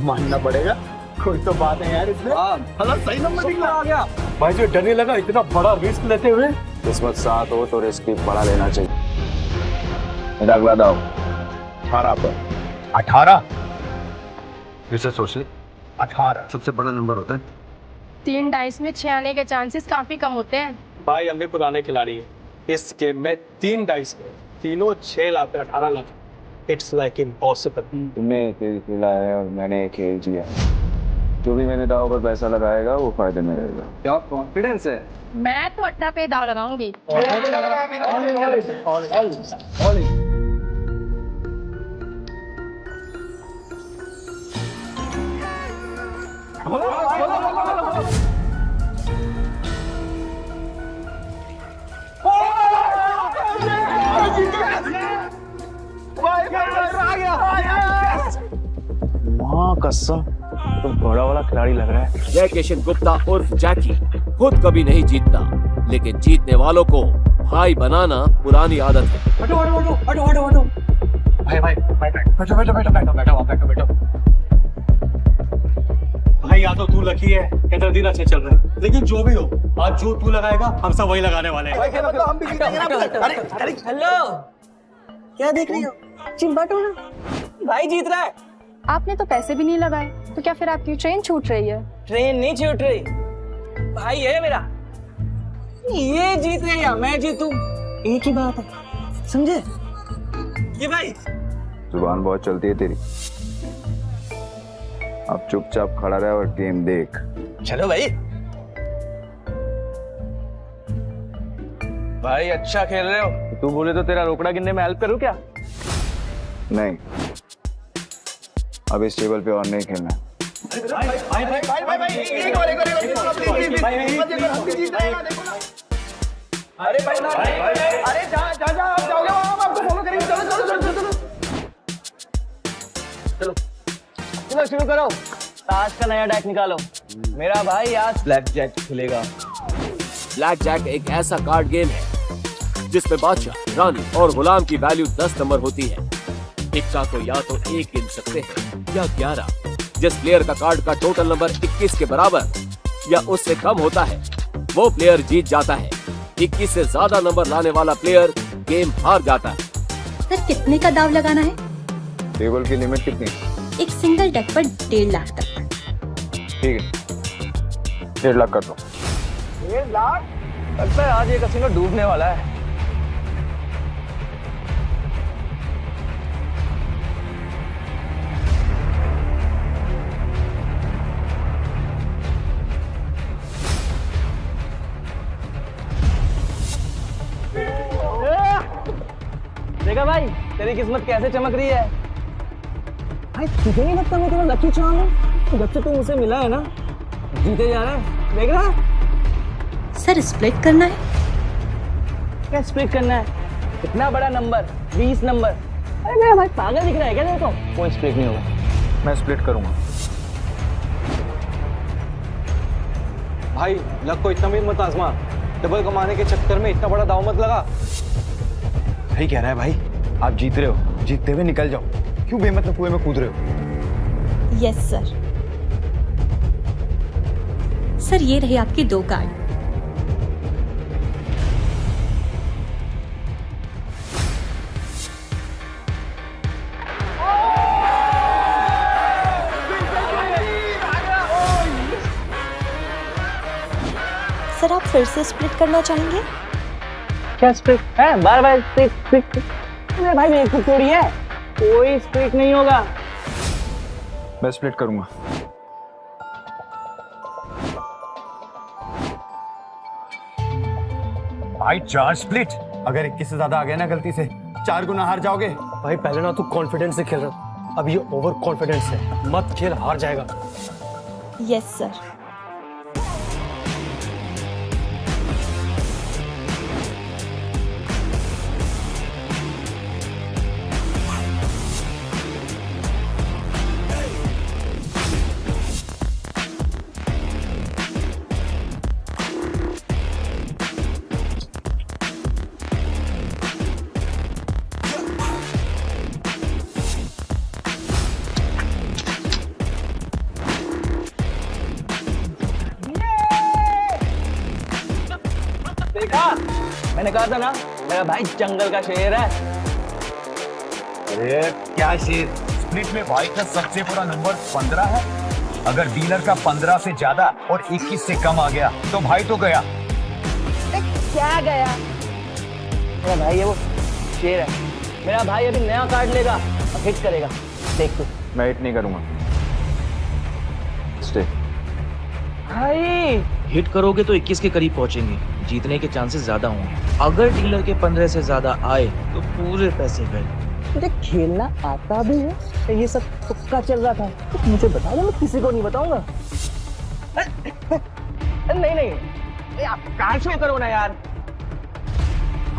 [SPEAKER 9] मानना पड़ेगा, कोई तो बात है यार इसमें।
[SPEAKER 8] हाँ
[SPEAKER 9] सही नंबर निकला आ गया।
[SPEAKER 8] भाई जो डर नहीं लगा इतना बड़ा रिस्क लेते हुए।
[SPEAKER 6] किस्मत साथ हो तो रिस्क भी बड़ा लेना चाहिए। मेरा अगला दाव 18 पर।
[SPEAKER 9] 18?
[SPEAKER 8] इसे सोच ले,
[SPEAKER 9] 18
[SPEAKER 8] सबसे बड़ा नंबर होता है।
[SPEAKER 3] 3 डाइस में 6 आने के चांसेस काफी कम होते हैं।
[SPEAKER 8] भाई हम भी पुराने खिलाड़ी हैं। इस गेम में 3 डाइस में तीनों 6 lakh 18 lakh. It's like impossible.
[SPEAKER 6] तुमने खेल खेला है और मैंने खेल जिया। जो भी मैंने दाव पर पैसा लगाएगा वो फायदे में रहेगा।
[SPEAKER 8] क्या कॉन्फिडेंस है।
[SPEAKER 3] मैं तो 18 पे दाव लगाऊंगी।
[SPEAKER 6] कसम तो बड़ा वाला खिलाड़ी लग रहा है।
[SPEAKER 1] जय किशन गुप्ता उर्फ जैकी खुद कभी नहीं जीतता, लेकिन जीतने वालों को भाई बनाना पुरानी आदत है।
[SPEAKER 8] हटो हटो हटो हटो हटो हटो। भाई भाई बैठो बैठो बैठो बैठो बैठो बैठो बैठो। भाई या तो तू लकी है या तेरा दिन अच्छे चल रहे हैं, लेकिन जो भी हो आज जो तू लगाएगा हम सब वही लगाने वाले हैं।
[SPEAKER 9] हम भी जीतेंगे ना। अरे
[SPEAKER 14] हेलो, क्या देख रही हो? चिंबाटो ना, भाई जीत रहा है।
[SPEAKER 3] आपने तो पैसे भी नहीं लगाए, तो क्या फिर आपकी ट्रेन छूट रही है?
[SPEAKER 14] ट्रेन नहीं छूट रही, भाई है मेरा। ये जीत रहे या मैं जीतूं, एक ही बात है, समझे? ये भाई
[SPEAKER 6] जुबान बहुत चलती है तेरी। अब चुपचाप खड़ा रहे और गेम देख।
[SPEAKER 14] चलो भाई।
[SPEAKER 8] भाई अच्छा खेल रहे हो।
[SPEAKER 6] तू बोले तो तेरा रोकड़ा गिनने में हेल्प करूं क्या? नहीं, अब इस टेबल पे और नहीं खेलना।
[SPEAKER 9] अरे भाई अरे जा आप जाओगे वहां, हम आपको फॉलो करेंगे। चलो शुरू करो।
[SPEAKER 14] ताश का नया डेक निकालो। मेरा भाई आज ब्लैक जैक खेलेगा।
[SPEAKER 1] ब्लैक जैक एक ऐसा कार्ड गेम है जिसमें बादशाह, रानी और गुलाम की वैल्यू 10 नंबर होती है। इक्का को या तो 1 गिन सकते हैं या 11। जिस प्लेयर का कार्ड का टोटल नंबर 21 के बराबर या उससे कम होता है वो प्लेयर जीत जाता है। 21 से ज्यादा नंबर लाने वाला प्लेयर गेम हार जाता है।
[SPEAKER 3] सर कितने का दाव लगाना है?
[SPEAKER 6] टेबल की लिमिट कितनी?
[SPEAKER 3] एक सिंगल डेक पर 1.5 लाख तक।
[SPEAKER 6] ठीक है, 1.5 लाख कर दो।
[SPEAKER 14] 1.5 लाख? लगता है आज ये कसिनो डूबने वाला है। देखा भाई, तेरी किस्मत कैसे चमक रही है। भाई तुझे नहीं लगता मैं तेरा लकी चार्म हूँ? जब से तू मुझसे मिला है ना, जीते जा रहा है। देख रहा है?
[SPEAKER 3] सर स्प्लिट करना है?
[SPEAKER 14] क्या स्प्लिट करना है? इतना बड़ा नंबर, 20 नंबर। अरे मेरा भाई पागल दिख रहा है क्या तेरे को? कोई स्प्लिट नहीं होगा।
[SPEAKER 6] मैं स्प्लिट करूंगा।
[SPEAKER 8] भाई लक को इतना भी मत आजमा। डबल कमाने के चक्कर में इतना बड़ा दाव मत लगा।
[SPEAKER 9] सही कह रहा है भाई, आप जीत रहे हो, जीतते हुए निकल जाओ। क्यों बेमतलब कुएं में कूद रहे हो?
[SPEAKER 3] Yes sir. सर ये रहे आपके 2 कार्ड।
[SPEAKER 15] सर आप फिर से स्प्लिट करना चाहेंगे?
[SPEAKER 14] क्या स्प्लिट है? बार बार स्प्लिट मेरे भाई मेरे को थोड़ी है, कोई स्प्लिट नहीं होगा।
[SPEAKER 6] मैं स्प्लिट करूंगा।
[SPEAKER 13] भाई 4 स्प्लिट, अगर 21 से ज्यादा आ गया ना गलती से 4 गुना हार जाओगे।
[SPEAKER 14] भाई पहले ना तू कॉन्फिडेंस से खेल रहा, अब ये ओवर कॉन्फिडेंस है, मत खेल, हार जाएगा।
[SPEAKER 15] Yes sir.
[SPEAKER 14] देखा, मैंने कहा था ना मेरा भाई जंगल का शेर है।
[SPEAKER 13] अरे क्या शेर, स्प्लिट में भाई का सबसे बुरा नंबर 15 है। अगर डीलर का 15 से ज्यादा और 21 से कम आ गया तो भाई तो गया।
[SPEAKER 14] क्या गया? मेरा भाई ये वो शेर है, मेरा भाई अभी नया कार्ड लेगा और हिट करेगा, देख तू।
[SPEAKER 6] मैं हिट नहीं करूंगा। स्टे।
[SPEAKER 14] भाई
[SPEAKER 16] हिट करोगे तो 21 के करीब पहुंचेंगे, जीतने के चांसेस ज्यादा होंगे। अगर डीलर के 15 से ज्यादा आए तो पूरे पैसे गए।
[SPEAKER 14] मुझे खेलना आता भी है, ये सब तुक्का चल रहा था, तो मुझे बता दो, मैं किसी को नहीं बताऊंगा। नहीं नहीं, आप कहाँ शो करो ना यार।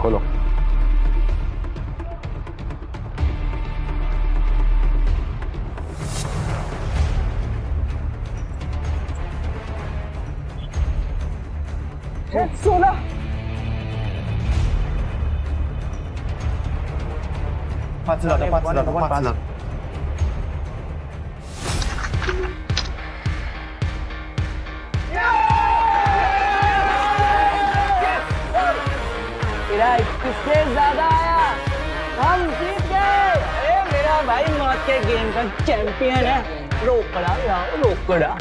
[SPEAKER 6] खोलो।
[SPEAKER 14] सोना
[SPEAKER 13] पाँच हजार।
[SPEAKER 14] मेरा 21 से ज्यादा आया, हम जीत गए। अरे मेरा भाई मौत के गेम का चैंपियन है। रोकड़ा यार, रोकड़ा।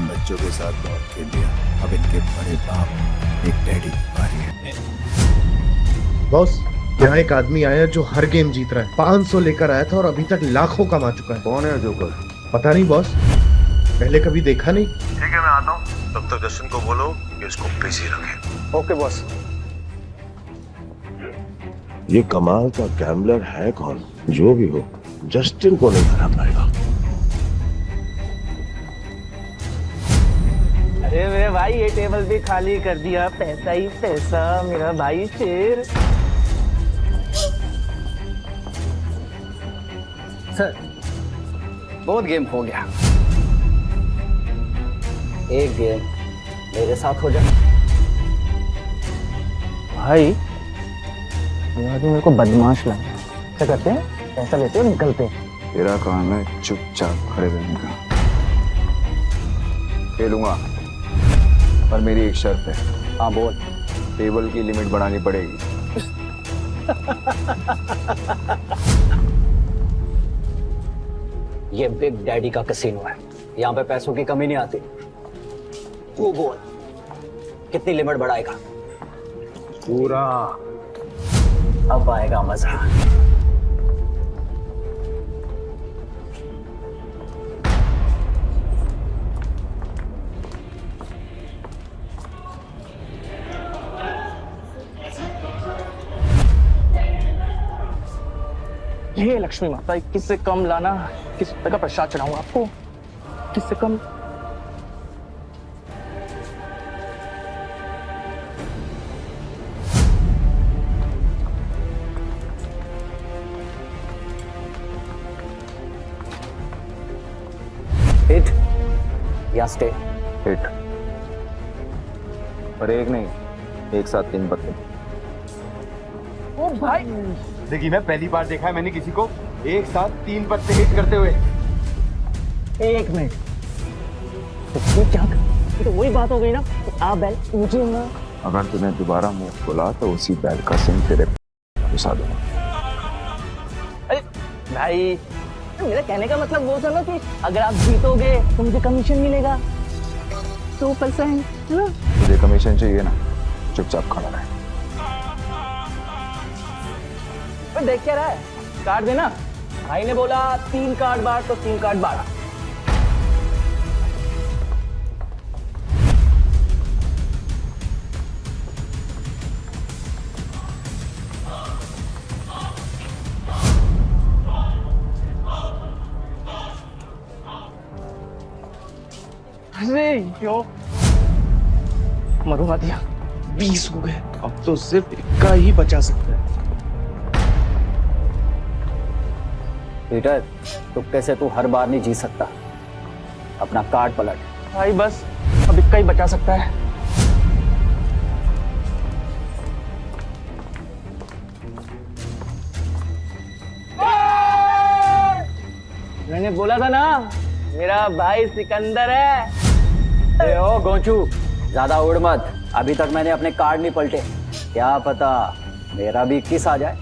[SPEAKER 13] बच्चों के साथ बहुत खेल लिया, अब इनके बड़े बाप एक डैडी की बारी है।
[SPEAKER 17] बॉस, यहाँ एक आदमी आया जो हर गेम जीत रहा है। 500 लेकर आया था और अभी तक लाखों कमा चुका है।
[SPEAKER 13] कौन है जोकर?
[SPEAKER 17] पता नहीं बॉस, पहले कभी देखा नहीं।
[SPEAKER 13] ठीक है, मैं आता हूँ। तब तक जस्टिन को बोलो कि उसको बिजी रखे।
[SPEAKER 14] Okay boss.
[SPEAKER 4] ये कमाल का गैम्बलर है कौन? जो भी हो, जस्टिन को नहीं हरा पाएगा।
[SPEAKER 14] अरे मेरे भाई ये टेबल भी खाली कर दिया, पैसा ही पैसा, मेरा भाई शेर। सर बहुत गेम हो गया, एक गेम मेरे साथ हो जाए। भाई मेरे को बदमाश लगा। क्या करते हैं, पैसा लेते हैं, निकलते हैं।
[SPEAKER 6] तेरा काम है चुपचाप खड़े रहने का। खेलूंगा पर मेरी एक शर्त है।
[SPEAKER 14] हाँ बोल।
[SPEAKER 6] टेबल की लिमिट बढ़ानी पड़ेगी।
[SPEAKER 14] ये बिग डैडी का कैसीनो है, यहाँ पे पैसों की कमी नहीं आती। वो बोल, कितनी लिमिट बढ़ाएगा?
[SPEAKER 13] पूरा।
[SPEAKER 14] अब आएगा मजा। हे लक्ष्मी माता, 21 से कम लाना, किस तरह का प्रसाद चढ़ाऊंगा आपको? 21 से कम। हिट या स्टे?
[SPEAKER 6] हिट। पर एक नहीं, एक साथ 3 पत्ते।
[SPEAKER 14] ओ भाई,
[SPEAKER 13] देखिए मैं पहली बार देखा है मैंने किसी को एक साथ 3 पत्ते हिट करते हुए।
[SPEAKER 14] एक मिनट, तो क्या? तो वही बात हो गई ना, आप बैल मुझे ना।
[SPEAKER 6] अगर तूने दोबारा मुंह खोला तो उसी बैल का सिंह तेरे घुसा दूंगा।
[SPEAKER 14] अरे भाई मेरा कहने का मतलब वो था ना कि अगर आप जीतोगे तो मुझे कमीशन मिलेगा 2%, है ना?
[SPEAKER 6] तुझे कमीशन चाहिए ना, चुपचाप खड़ा रहे।
[SPEAKER 14] तो देख क्या रहा है, कार्ड देना। भाई ने बोला 3 कार्ड बांट तो 3 कार्ड बांटा।
[SPEAKER 16] अरे यो मरुआ दिया, 20 हो गए। अब तो सिर्फ इक्का ही बचा सकता है।
[SPEAKER 9] पीटर, तुक्के से तू हर बार नहीं जीत सकता, अपना कार्ड पलट।
[SPEAKER 14] भाई बस अब इक्का ही बचा सकता है। मैंने बोला था ना, मेरा भाई सिकंदर है।
[SPEAKER 9] ए ओ गोंचू, ज्यादा उड़ मत, अभी तक मैंने अपने कार्ड नहीं पलटे, क्या पता मेरा भी 21 आ जाए।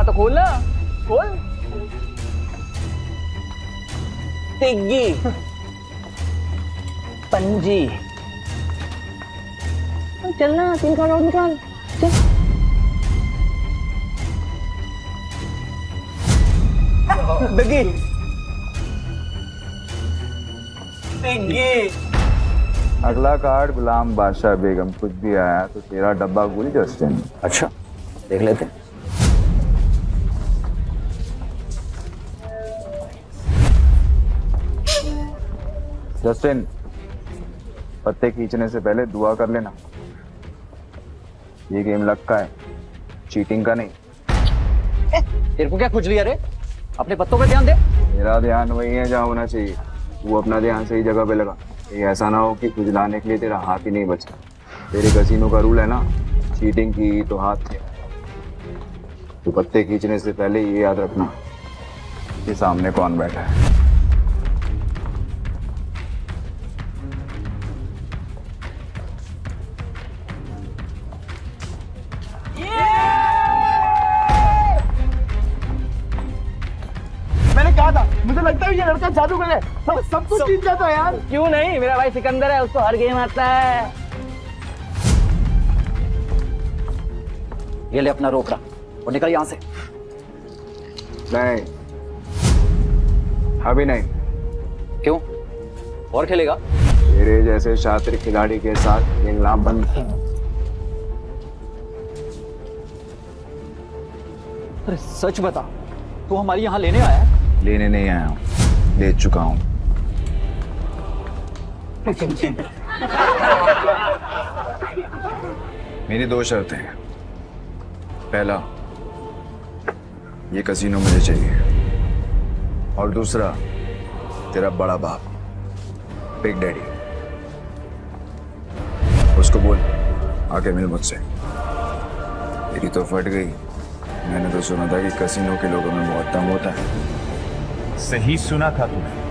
[SPEAKER 14] तो खोल ना, खोल। तिग्गी, पंजी, चलना 3 कार्ड और निकाल, चल। बिग्गी, तिग्गी।
[SPEAKER 6] अगला कार्ड गुलाम बादशाह बेगम। कुछ भी आया तो तेरा डब्बा गुल जस्टिन।
[SPEAKER 9] अच्छा, देख लेते हैं।
[SPEAKER 6] जस्टिन, पत्ते खींचने से पहले दुआ कर लेना। ये गेम लक का है, चीटिंग का नहीं।
[SPEAKER 9] तेरे को क्या खुजली है रे? अपने पत्तों पे ध्यान दे।
[SPEAKER 6] मेरा ध्यान वही है जहाँ होना चाहिए, वो अपना ध्यान सही जगह पे लगा। ये ऐसा ना हो कि खुजलाने के लिए तेरा हाथ ही नहीं बचा। तेरे कसीनो का रूल है ना, चीटिंग की तो हाथ से। तो पत्ते खींचने से पहले ये याद रखना कि सामने कौन बैठा है।
[SPEAKER 14] मैंने कहा था, मुझे लगता है ये लड़का जादूगर है, सब कुछ जीत जाता है यार। क्यों नहीं, मेरा भाई सिकंदर है, उसको हर गेम आता है।
[SPEAKER 9] ये ले अपना रोकड़ा और निकल यहाँ से।
[SPEAKER 6] नहीं, अभी नहीं।
[SPEAKER 9] क्यों? और खेलेगा?
[SPEAKER 6] तेरे जैसे शातिर खिलाड़ी के साथ खेलना बंद।
[SPEAKER 9] अरे सच बता, तू हमारी यहाँ लेने आया है?
[SPEAKER 6] लेने नहीं आया हूँ, ले चुका हूँ। मेरी 2 शर्तें हैं। पहला, ये कसीनो मुझे चाहिए, और दूसरा, तेरा बड़ा बाप बिग डैडी, उसको बोल आके मिल मुझसे। तेरी तो फट गई। मैंने तो सुना था कि कसीनो के लोगों में बहुत दम होता है।
[SPEAKER 13] सही सुना था तूने।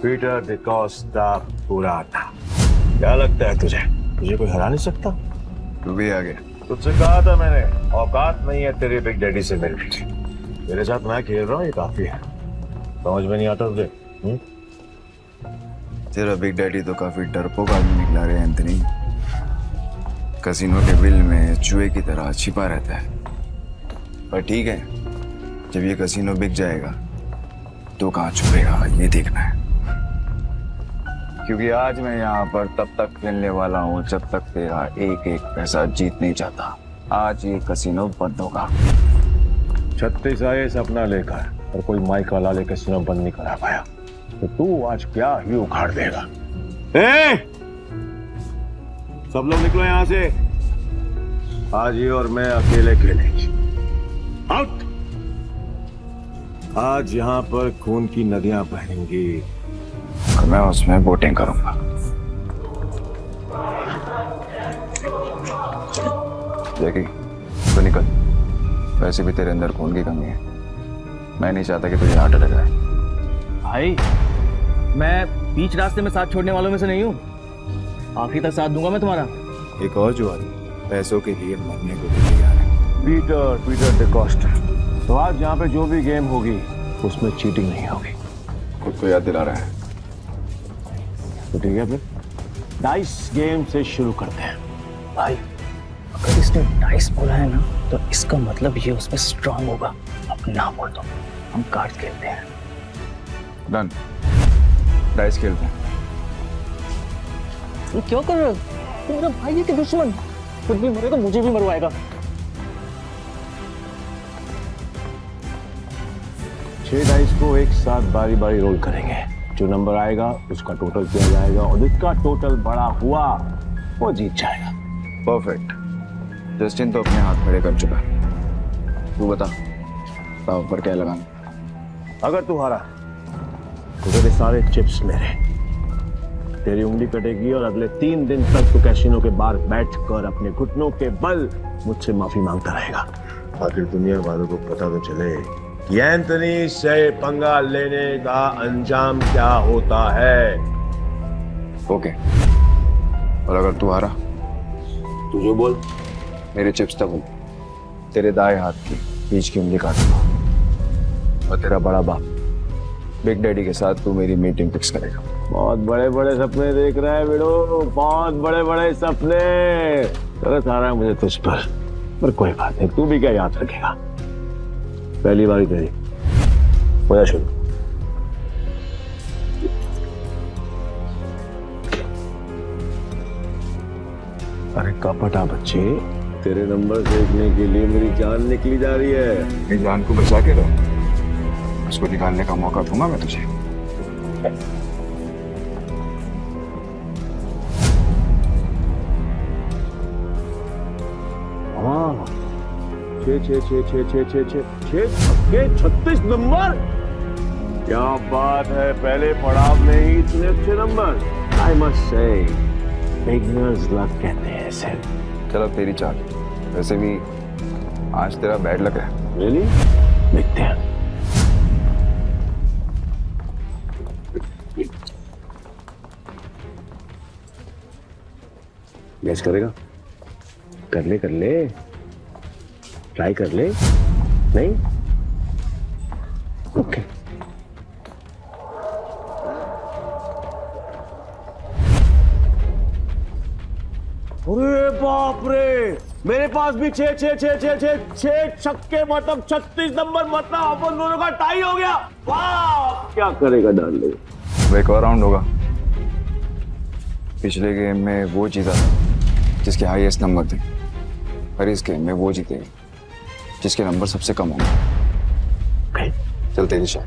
[SPEAKER 13] पीटर डिकोस्टा पूरा था। क्या लगता है तुझे कोई हरा नहीं सकता?
[SPEAKER 6] तू भी आ गया।
[SPEAKER 13] तुझसे कहा था मैंने, औकात नहीं है तेरे बिग डैडी से मिलने की। मेरे साथ मैं खेल रहा हूँ, ये काफी है। समझ में नहीं आता तुझे?
[SPEAKER 6] तेरा बिग डैडी तो काफी डरपोक आदमी निकला रे एंथनी। कसीनो के बिल में चूहे की तरह छिपा रहता है। पर ठीक है, जब ये कसीनो बिक जाएगा तो कहाँ छुपेगा ये देखना है। क्योंकि आज मैं यहाँ पर तब तक खेलने वाला हूँ जब तक तेरा एक एक पैसा जीत नहीं जाता। आज ये कसीनो बंद होगा।
[SPEAKER 13] 36 आए सपना लेकर और कोई माइक वाला ले कसीनो बंद नहीं करा पाया, तो तू आज क्या ही उखाड़ देगा। सब लोग निकलो यहाँ से। आज ये और मैं अकेले खेलेंगे। आउट। आज यहाँ पर खून की नदियां बहेंगी
[SPEAKER 6] और मैं उसमें बोटिंग करूंगा। जैकी, तो निकल। वैसे भी तेरे अंदर खून की कमी है। मैं नहीं चाहता कि तुझे हार्ट अटैक आए।
[SPEAKER 14] भाई मैं बीच रास्ते में साथ छोड़ने वालों में से नहीं हूँ, आखिरी तक साथ दूंगा मैं तुम्हारा।
[SPEAKER 6] एक और जुआरी पैसों के लिए मरने को भी तैयार है।
[SPEAKER 4] पीटर डिकोस्टा, तो आज यहाँ पे जो भी गेम होगी उसमें चीटिंग नहीं होगी।
[SPEAKER 6] खुद को याद दिला रहा है।
[SPEAKER 4] तो ठीक है, फिर डाइस गेम से शुरू करते हैं।
[SPEAKER 14] भाई अगर इसने डाइस बोला है ना तो इसका मतलब ये उसमें स्ट्रांग होगा। अब ना बोल दो, हम कार्ड्स खेलते हैं।
[SPEAKER 6] डन, डाइस खेलते हैं।
[SPEAKER 14] तुम क्यों कर रहे हो? तुम मेरा भाई है कि दुश्मन? खुद भी मरेगा, मुझे भी मरवाएगा।
[SPEAKER 4] 6 डाइस को एक साथ बारी बारी रोल करेंगे। जो नंबर आएगा उसका टोटल किया जाएगा और जिसका टोटल बड़ा हुआ वो जीत जाएगा।
[SPEAKER 6] परफेक्ट। जस्टिन तो अपने हाथ खड़े कर चुका है। तू बता दाव पर क्या लगाना?
[SPEAKER 4] अगर तू हारा तो तेरे सारे चिप्स मेरे। तेरी उंगली कटेगी और अगले 3 दिन तक तू कैसीनो के बाहर बैठकर अपने घुटनों के बल मुझसे माफी मांगता रहेगा। आखिर दुनिया वालों को पता तो चले कि एंथनी से पंगा लेने का अंजाम क्या होता है।
[SPEAKER 6] ओके, और अगर तू हारा
[SPEAKER 4] तू जो बोल।
[SPEAKER 6] मेरे चिप्स तक तेरे दाएं हाथ की बीच की उंगली काटूंगा और तेरा बड़ा बाप बिग डैडी के साथ तू मेरी मीटिंग फिक्स करेगा।
[SPEAKER 4] बहुत बड़े बड़े सपने देख रहा है बेड़ो, बहुत बड़े बड़े सपने। तरस आ रहा है मुझे तुझ पर कोई बात नहीं, तू भी क्या याद रखेगा। पहली बारी तेरी, हो जा शुरू। अरे कपटा बच्चे, तेरे नंबर देखने के लिए मेरी जान निकली जा रही है।
[SPEAKER 6] मेरी जान को बचा के रहो, उसको निकालने का मौका दूंगा मैं तुझे।
[SPEAKER 4] हाँ, 36 नंबर। क्या बात है, पहले पड़ाव में ही इतने अच्छे number. I must say beginners luck कहते हैं इसे।
[SPEAKER 6] चलो तेरी चाल। वैसे भी आज तेरा बैड लक है।
[SPEAKER 4] रियली? देखते हैं। गैस करेगा? कर ले, ट्राई कर ले। नहीं? ओके। अरे बाप रे, मेरे पास भी 6 छक्के, मतलब 36 नंबर, मतलब अपन दोनों का टाई हो गया। वाह, क्या करेगा डार्लिंग?
[SPEAKER 6] वो एक और राउंड होगा। पिछले गेम में वो जीता था जिसके हाईएस्ट नंबर थे, और इस गेम में वो जीतेगी जिसके नंबर सबसे कम होंगे। चल तेरी शॉट।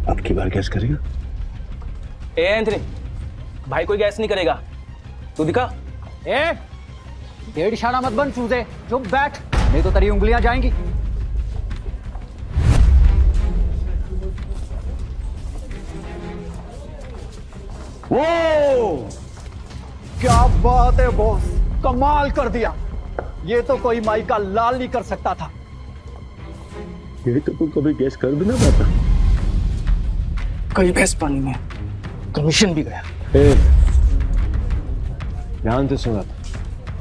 [SPEAKER 4] अब की बार गैस करेगा?
[SPEAKER 14] ए एंथनी, भाई कोई गैस नहीं करेगा, तू दिखा।
[SPEAKER 9] ए डेढ़ इशारा मत बन चूजे, चुप बैठ, नहीं तो तेरी उंगलियां जाएंगी।
[SPEAKER 10] वो क्या बात है बॉस, कमाल कर दिया। ये तो कोई माई का लाल नहीं कर सकता था।
[SPEAKER 4] ये तो तू कभी गैस कर भी ना पाता।
[SPEAKER 14] कई भैंस पानी में, कमीशन भी गया।
[SPEAKER 4] ध्यान से सुना,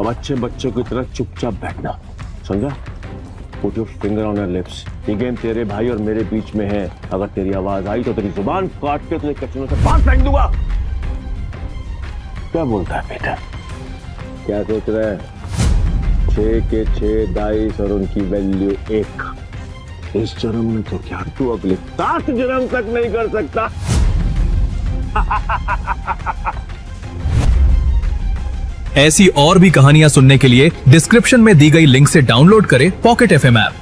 [SPEAKER 4] अब अच्छे बच्चों की तरह चुपचाप बैठना, समझा? Put your finger on your lips। ये गेम तेरे भाई और मेरे बीच में है। अगर तेरी आवाज आई तो तेरी जुबान काट के तुझे कैसीनो से बाहर फेंक दूंगा। क्या बोलता है बेटा? क्या सोच रहा है? 6 के 6 डाइस और उनकी वैल्यू 1। इस जन्म में तो क्या तू अगले 7 जन्म तक नहीं कर सकता।
[SPEAKER 18] ऐसी और भी कहानियां सुनने के लिए डिस्क्रिप्शन में दी गई लिंक से डाउनलोड करें पॉकेट FM ऐप।